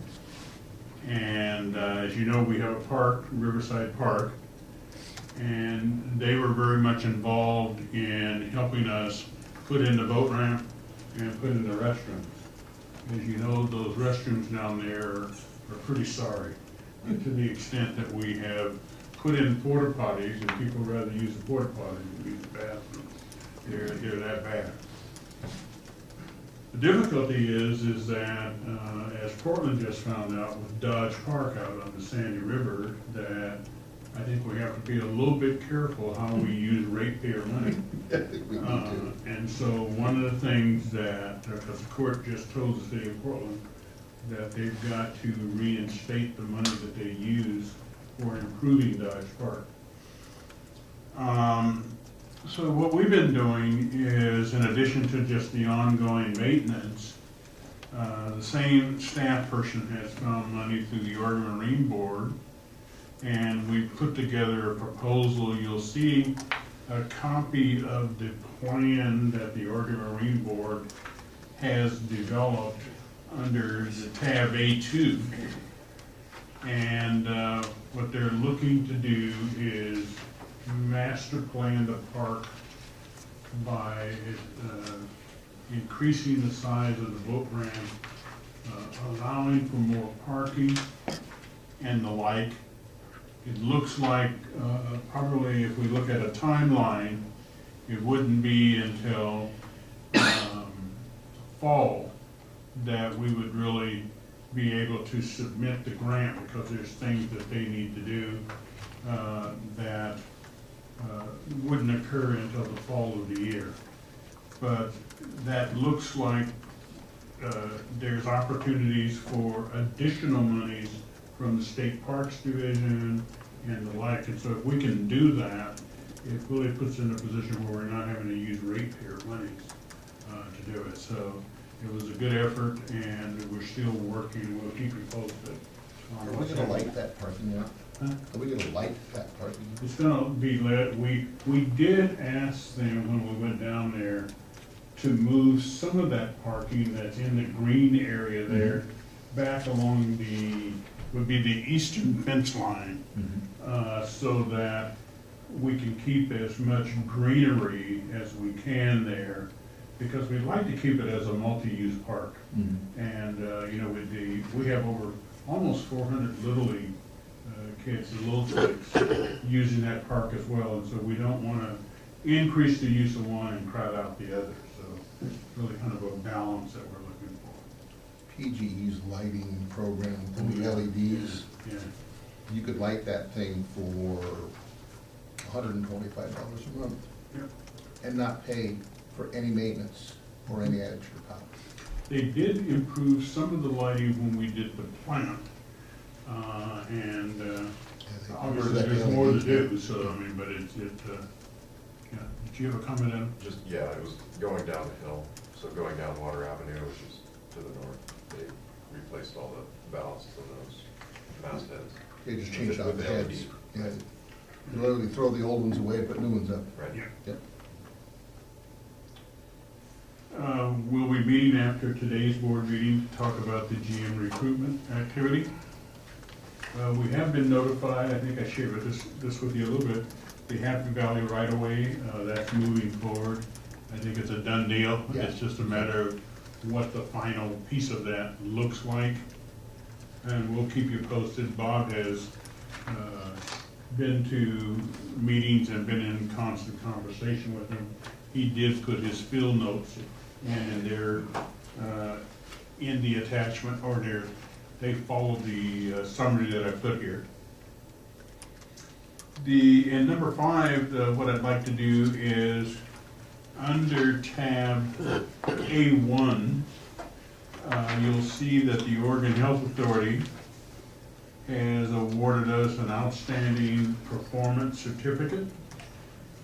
And as you know, we have a park, Riverside Park, and they were very much involved in helping us put in the boat ramp and put in the restrooms. As you know, those restrooms down there are pretty sorry, to the extent that we have put in porta potties and people rather use the porta potties than use the bathrooms. They're that bad. The difficulty is that, as Portland just found out with Dodge Park out on the Sandy River, that I think we have to be a little bit careful how we use ratepayer money. I think we need to. And so one of the things that, because the court just told the city of Portland that they've got to reinstate the money that they use for improving Dodge Park. So what we've been doing is, in addition to just the ongoing maintenance, the same staff person has found money through the Oregon Marine Board, and we put together a proposal. You'll see a copy of the plan that the Oregon Marine Board has developed under the tab A2. And what they're looking to do is master plan the park by increasing the size of the boat ramp, allowing for more parking and the like. It looks like probably if we look at a timeline, it wouldn't be until fall that we would really be able to submit the grant, because there's things that they need to do that wouldn't occur until the fall of the year. But that looks like there's opportunities for additional monies from the State Parks Division and the like. And so if we can do that, it really puts us in a position where we're not having to use ratepayer monies to do it. So it was a good effort, and we're still working. We'll keep you posted. Are we gonna light that parking lot? Huh? Are we gonna light that parking lot? It's gonna be lit. We did ask them when we went down there to move some of that parking that's in the green area there back along would be the eastern fence line, so that we can keep as much greenery as we can there, because we'd like to keep it as a multi-use park. And you know, we have over almost 400 Little League kids, the little kids, using that park as well, and so we don't want to increase the use of one and crowd out the other. So it's really kind of a balance that we're looking for. PGE's lighting program, the LEDs, Yeah. you could light that thing for $125 a month. Yep. And not pay for any maintenance or any extra power. They did improve some of the lighting when we did the plant, and obviously there's more to do. So I mean, but Yeah, did you have a comment, Adam? Just, yeah, it was going down the hill, so going down Water Avenue, which is to the north, they replaced all the ballasts of those mastheads. They just changed out With the the heads. LED. Yeah. You literally throw the old ones away, put new ones up. Right. Yeah. Yep. We'll be meeting after today's board meeting to talk about the GM recruitment activity. We have been notified, I think I shared this with you a little bit, the Happy Valley right-of-way, that's moving forward. I think it's a done deal. Yeah. It's just a matter of what the final piece of that looks like. And we'll keep you posted. Bob has been to meetings and been in constant conversation with him. He did put his field notes in, and they're in the attachment, or they follow the summary that I put here. And number 5, what I'd like to do is, under tab A1, you'll see that the Oregon Health Authority has awarded us an outstanding performance certificate.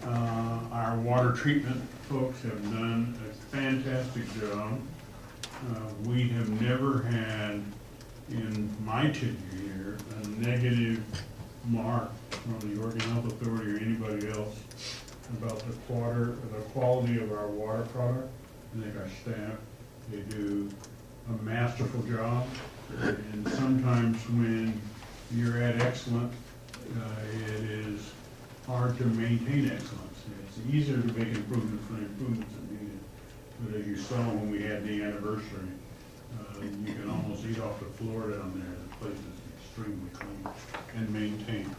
Our water treatment folks have done a fantastic job. We have never had, in my tenure here, a negative mark from the Oregon Health Authority or anybody else about the quality of our water product. I think our staff, they do a masterful job. And sometimes when you're at excellent, it is hard to maintain excellence. It's easier to make improvements when improvements are needed. But as you saw when we had the anniversary, you can almost eat off the floor down there. The place is extremely clean and maintained.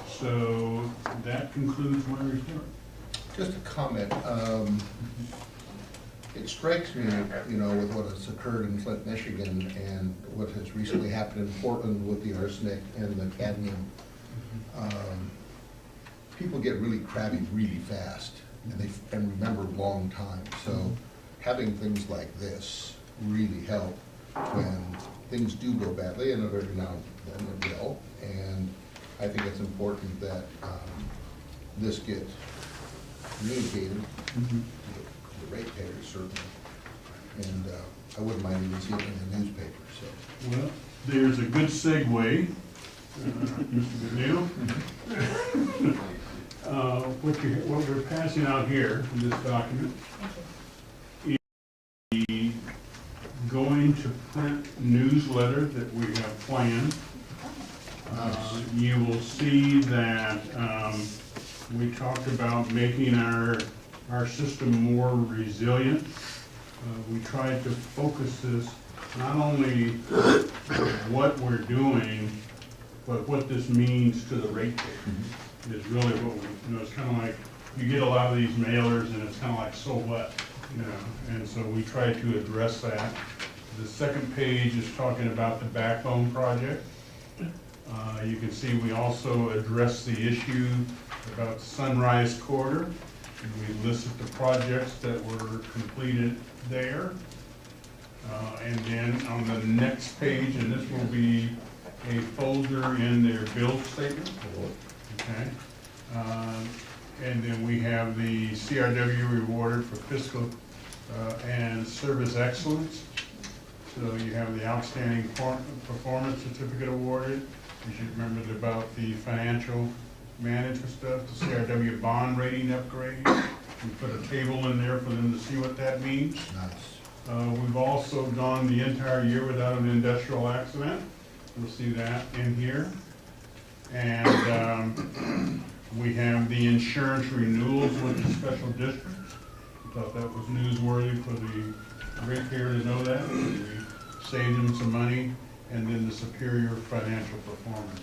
So that concludes my report. Just a comment. It strikes me, with what has occurred in Flint, Michigan, and what has recently happened in Portland with the arsenic and the cadmium. People get really crabby really fast, and remember long time. So having things like this really help when things do go badly, and every now and then it will. And I think it's important that this gets communicated to the ratepayers, certainly. And I wouldn't mind even seeing it in the newspaper, so. Well, there's a good segue, Mr. McNeil. What we're passing out here in this document is the going to print newsletter that we have planned. You will see that we talked about making our system more resilient. We tried to focus this not only what we're doing, but what this means to the ratepayer is really what we, it's kind of like, you get a lot of these mailers and it's kind of like, so what, and so we try to address that. The second page is talking about the backbone project. You can see we also address the issue about Sunrise Corridor. We listed the projects that were completed there. And then on the next page, and this will be a folder in their build statement. Okay. And then we have the CRW rewarded for fiscal and service excellence. So you have the outstanding performance certificate awarded. You should remember about the financial management stuff, the CRW bond rating upgrade. We put a table in there for them to see what that means. Nice. We've also gone the entire year without an industrial accident. You'll see that in here. And we have the insurance renewals with the special districts. I thought that was newsworthy for the ratepayer to know that. We saved them some money, and then the superior financial performance.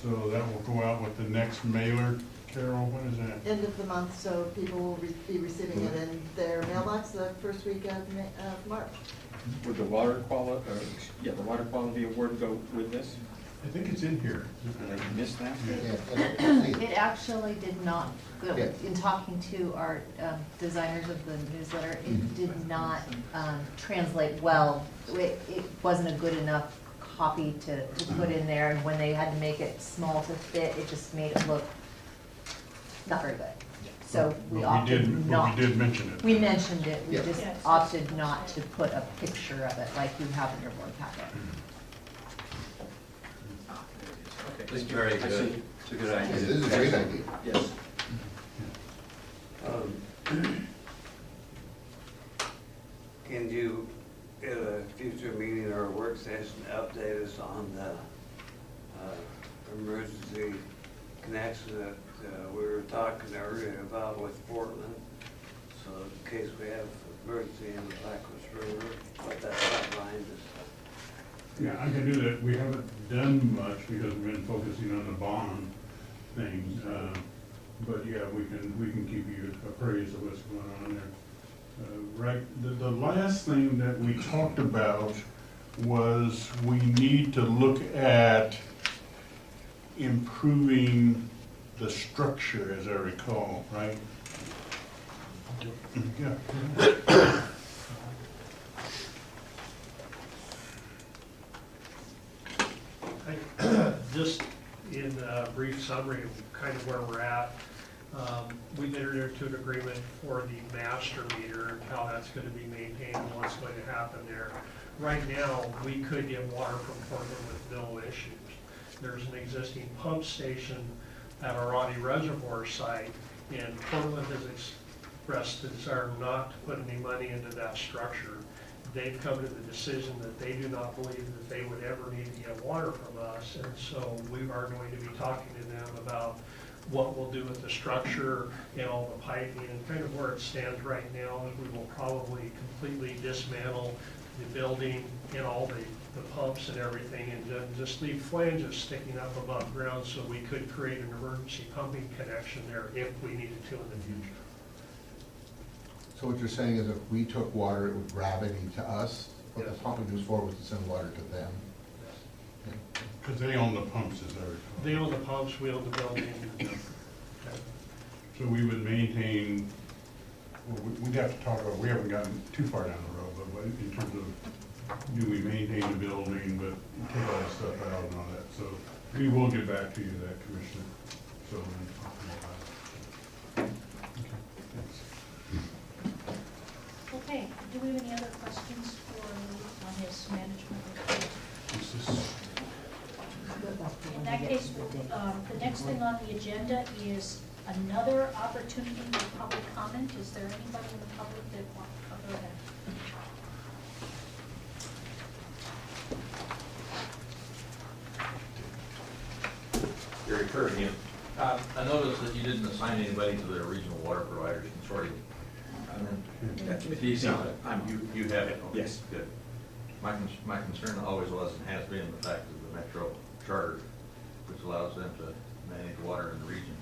So that will go out with the next mailer. Carol, when is that? End of the month, so people will be receiving it in their mailbox the first week of March. Would the water quality award go with this? I think it's in here. Did I miss that? Yeah. It actually did not, Yeah. in talking to our designers of the newsletter, it did not translate well. It wasn't a good enough copy to put in there, and when they had to make it small to fit, it just made it look not very good. So we But opted not. We did mention it. We mentioned it, we Yeah. just Yes. opted not to put a picture of it like you have in your board packet. It's very I see. good. It's a good idea. This is a great idea. Yes. Can you, at a future meeting or a work session, update us on the emergency connection that we were talking earlier about with Portland? So in case we have emergency in the Clackamas River, what that line is. Yeah, I can do that. We haven't done much because we've been focusing on the bond thing. But yeah, we can keep you appraised of what's going on there. Right, the last thing that we talked about was we need to look at improving the structure, as I recall, right? Yeah. Just in a brief summary of kind of where we're at, we've entered into an agreement for the master meter and how that's going to be maintained and what's going to happen there. Right now, we could get water from Portland with no issues. There's an existing pump station at our Roddy Reservoir site, and Portland has expressed the desire not to put any money into that structure. They've come to the decision that they do not believe that they would ever need to get water from us, and so we are going to be talking to them about what we'll do with the structure and all the piping, and kind of where it stands right now is we will probably completely dismantle the building and all the pumps and everything, and then just leave flanges sticking up above ground so we could create an emergency pumping connection there if we needed to in the future. So what you're saying is if we took water, it would gravity to us, but the Yes. pumping was for was to send water to them? Because they own the pumps, as I recall. They own the pumps, we own the building. So we would maintain, well, we'd have to talk about, we haven't gotten too far down the road, but in terms of, do we maintain the building, but take all the stuff out and all that, so we will get back to you, that Commissioner. So, okay, thanks. Okay, do we have any other questions for Lee on his management report? Is this- In that case, the next thing on the agenda is another opportunity for public comment. Is there anybody in the public that wants to go ahead? Gary Kerr again. I noticed that you didn't assign anybody to the regional water providers consortium. You have it? Okay, Yes. good. My concern always was and has been the fact of the Metro Charter, which allows them to manage water in the region.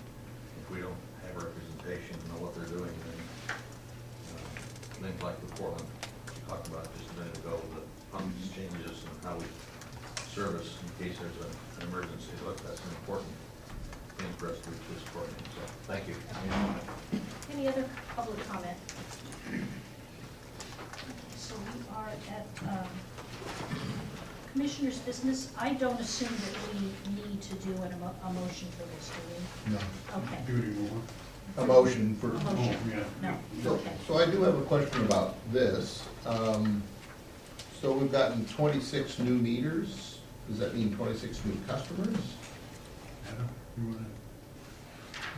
If we don't have representation and know what they're doing, then things like the Portland we talked about just a minute ago, the pumps changes and how we service in case there's an emergency. Look, that's an important thing for us to support. So, thank you. Any other public comment? Okay, so we are at Commissioner's business. I don't assume that we need to do a motion for this, do No. we? Okay. Do any more? A motion for. A motion. Oh, yeah. No, So, okay. so I do have a question about this. So we've gotten 26 new meters. Does that mean 26 new customers? Adam, you wanna?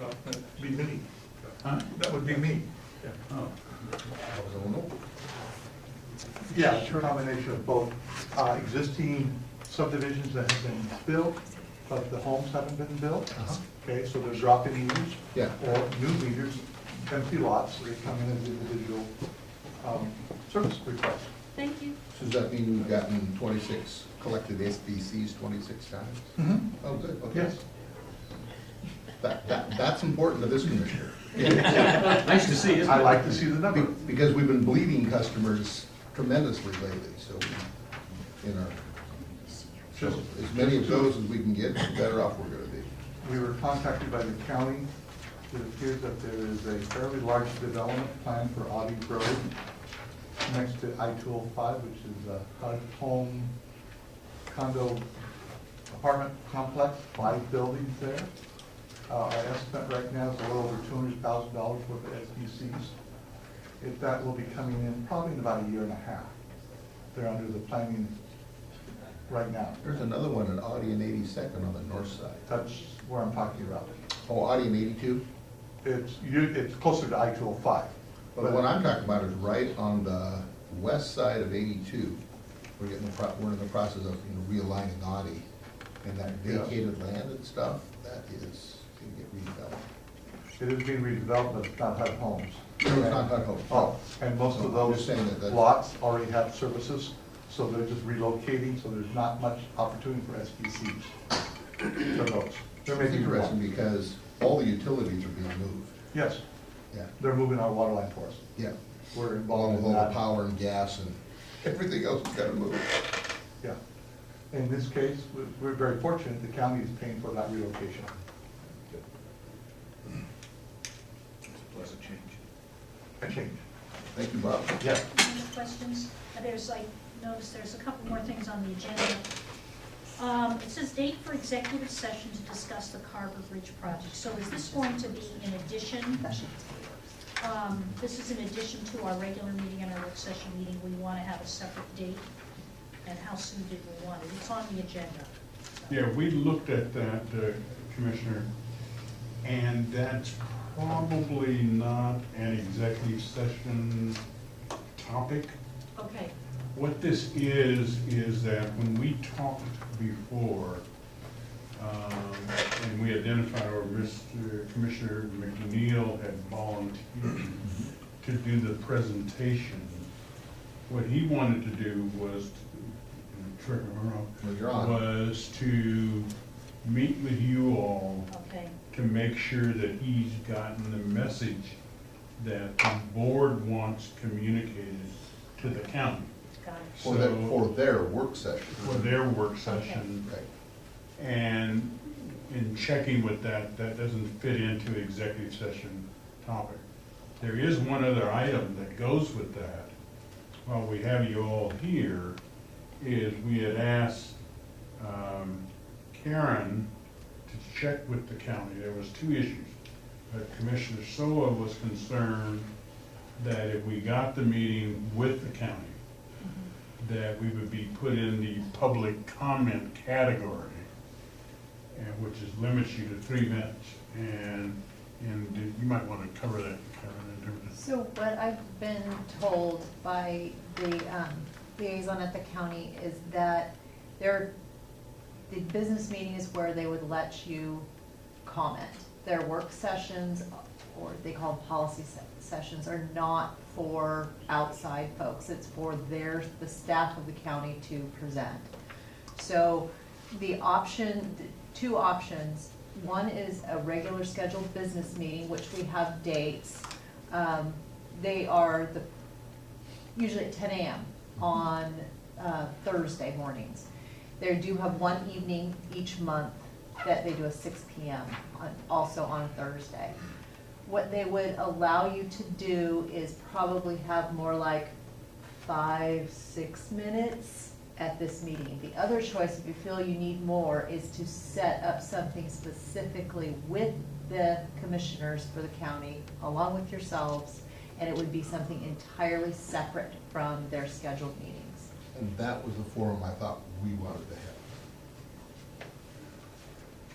Well, that'd be me. Huh? That would be me. Oh, That was a little. Yeah, it's a combination of both existing subdivisions that have been built, but the homes haven't been built. Uh-huh. Okay, so they're drop-in meters. Yeah. Or new meters, empty lots, they come in as individual service requests. Thank you. So does that mean we've gotten 26 collected SBCs 26 times? Mm-hmm. Oh, good, okay. Yes. That's important to this commissioner. Nice to see, isn't it? I like to see the number. Because we've been bleeding customers tremendously lately, so, so as many of those as we can get, the better off we're gonna be. We were contacted by the county. It appears that there is a fairly large development plan for Audi Road next to I-205, which is a HUD home condo apartment complex, 5 buildings there. Our estimate right now is a little over $200,000 worth of SBCs. That will be coming in probably in about a year and a half. They're under the planning right now. There's another one at Audi and 82nd on the north side. That's where I'm talking about. Oh, Audi and 82? It's closer to I-205. But what I'm talking about is right on the west side of 82. We're in the process of realigning Audi, and that vacated land and stuff, that is going to get redeveloped. It is being redeveloped, but it's not HUD homes. No, it's not HUD homes. Oh, and most of I'm those just saying that lots already have services, so they're just relocating, so there's not much opportunity for SPCs. For those. They're It's making interesting because all the utilities are being moved. Yes, Yeah, they're moving our water line for us. yeah. We're Along involved with in all the that. power and gas and everything else has got to move. Yeah. In this case, we're very fortunate, the county is paying for that relocation. It's a pleasant change. A change. Thank you, Bob. Yeah. Any questions? There's, I noticed there's a couple more things on the agenda. It says date for executive session to discuss the Carver Bridge project. So is this going to be in addition? This is in addition to our regular meeting and our work session meeting. We want to have a separate date. And how soon did we want it? It's on the agenda. Yeah, we looked at that, Commissioner, and that's probably not an executive session topic. Okay, What this is that when we talked before, and we identified, or Mr. Commissioner McNeil had volunteered to do the presentation, what he wanted to do was, Well, you're on. was to meet with you all okay, to make sure that he's gotten the message that the board wants communicated to the county got it. For their work session. for their work session. Right. And in checking with that, that doesn't fit into executive session topic. There is one other item that goes with that. While we have you all here, is we had asked Karen to check with the county. There was two issues. Commissioner Soa was concerned that if we got the meeting with the county, that we would be put in the public comment category, and which is limits you to 3 minutes. And you might want to cover that, Karen, in terms of. So what I've been told by the liaison at the county is that the business meeting is where they would let you comment. Their work sessions, or they call them policy sessions, are not for outside folks. It's for the staff of the county to present. So two options. One is a regular scheduled business meeting, which we have dates. They are usually at 10 a.m. on Thursday mornings. They do have one evening each month that they do a 6 p.m. Also on Thursday. What they would allow you to do is probably have more like 5-6 minutes at this meeting. The other choice, if you feel you need more, is to set up something specifically with the commissioners for the county, along with yourselves, and it would be something entirely separate from their scheduled meetings. And that was the forum I thought we wanted to have.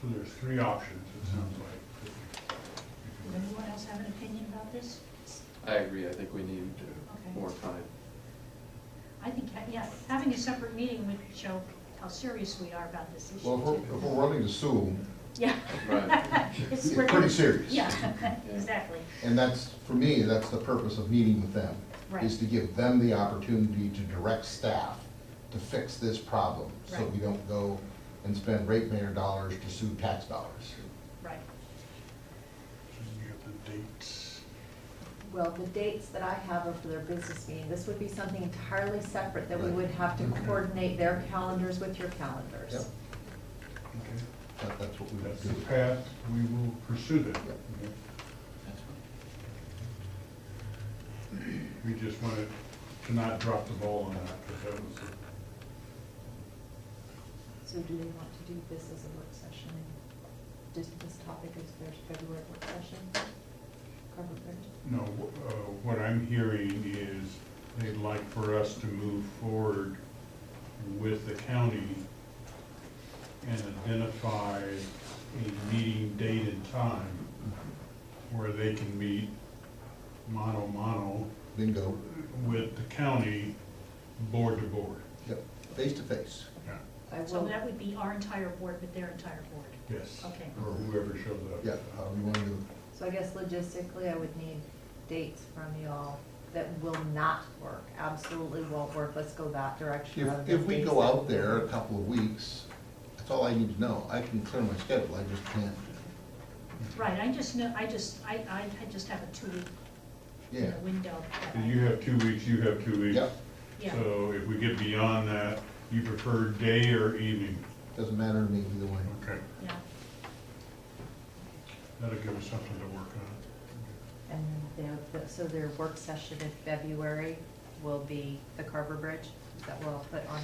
So there's 3 options, it sounds like. Does anyone else have an opinion about this? I agree, I think we need Okay. more time. I think, yeah, having a separate meeting would show how serious we are about this issue. Well, if we're running to sue, Yeah. Right. It's pretty serious. Yeah, exactly. and that's, for me, that's the purpose of meeting with them, Right. is to give them the opportunity to direct staff to fix this problem, so Right. we don't go and spend ratepayer dollars to sue tax dollars. Right. So you have the dates. Well, the dates that I have are for their business meeting. This would be something entirely separate that we Right. would have to coordinate their calendars with your calendars. Yep. Okay. That's what we would That's do. the path we will pursue that. Yep. Okay. That's We just wanted to not drop the ball on that, because that was, So do they want to do this as a work session? just this topic is there's February work session? Cover bridge? No, what I'm hearing is they'd like for us to move forward with the county and identify a meeting date and time where they can meet mano a mano Bingo. with the county, board to board. Yep, face to face. Yeah. I So will, that would be our entire board with their entire board. Yes. Okay. Or whoever shows up. Yeah, however you want to do so I guess logistically, I would need dates from you all that will not work, absolutely won't work. Let's go that direction. rather it. than If we dates go that- out there a couple of weeks, that's all I need to know. I can clear my schedule, I just can't. Right, I just know, I just have a 2-week Yeah. window. that And I- you have 2 weeks, you have 2 weeks. Yep, Yeah, So if we get beyond that, you prefer day or evening? doesn't matter to me either way. Okay, yeah. that'll give us something to work on. And so their work session in February will be the Carver Bridge? Is that what I'll put on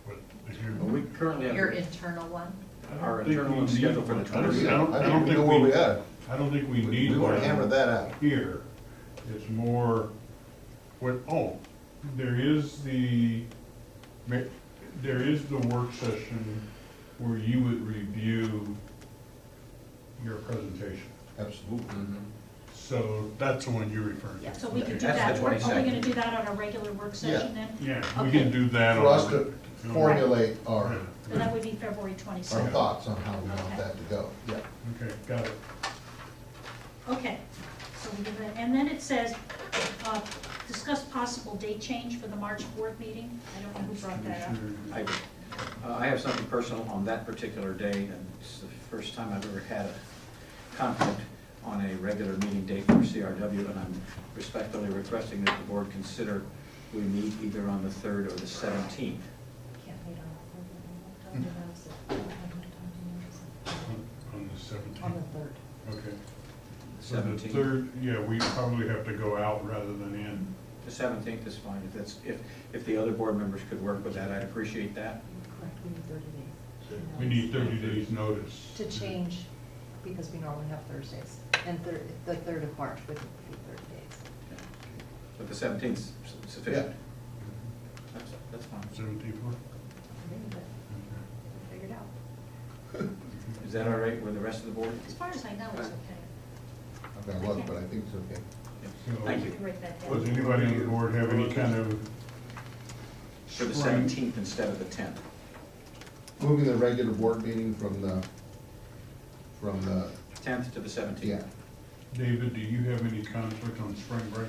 But if you- Well, we currently have. your internal one? Our I think internal we is need scheduled for one. the I don't- 27th. I don't know where we are. I don't think we We need want one to hammer that out. here. It's more, there is the work session where you would review your presentation. Absolutely. So that's the one you're referring to. Yeah, so we could do That's that. the Are we 22nd. gonna do that on a regular work session then? Yeah, we Okay. can do that. For us on- to formulate our So that would be February 22nd. thoughts on how we want Okay. that to go. Yeah. Okay, got it. Okay, so we did that, and then it says, discuss possible date change for the March board meeting. I don't know who brought that up. I do. I have something personal on that particular day, and it's the first time I've ever had a conflict on a regular meeting date for CRW, and I'm respectfully requesting that the board consider we meet either on the 3rd or the 17th. Can't meet on the On the 17th. on the 3rd. Okay. So the 17th. 3rd, yeah, we probably have to go out rather than in. The 17th is fine. If the other board members could work with that, I'd appreciate that. Correct, we need 30 days. We need 30 days notice. To change, because we normally have Thursdays, and the 3rd of March would be 30 days. But the 17th is sufficient. That's fine. 17th one? Figured out. Is that all right with the rest of the board? As far as I know, it's okay. I'm gonna look, but I think it's okay. So, Thank you. Write that down. Does anybody on the board have any kind of, For the Right. 17th instead of the 10th. Moving the regular board meeting from the, 10th to the 17th. yeah, David, do you have any conflict on spring break?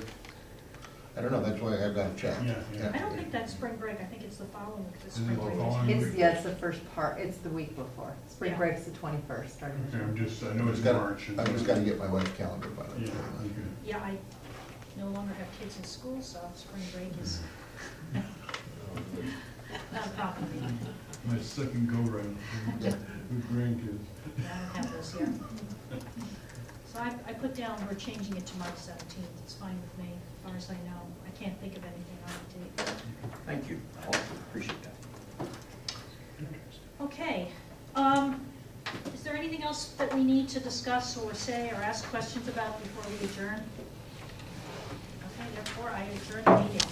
I don't know, that's why I've got to check. Yeah. I don't think that's spring break, I think it's the following, because it's Is it spring the break. following? It's the first part, it's the week before. Spring Yeah. break's the 21st, starting Okay, the I'm just, I know I it's just gotta- March. and- I just gotta get my wife's calendar, but. Yeah, okay. Yeah, I no longer have kids in school, so spring break is not a problem for me. My second go-round with grandkids. I don't have those yet. So I put down, we're changing it to March 17th, it's fine with me, as far as I know. I can't think of anything on the date. Thank you. I appreciate that. Okay, is there anything else that we need to discuss or say or ask questions about before we adjourn? Okay, therefore I adjourn the meeting.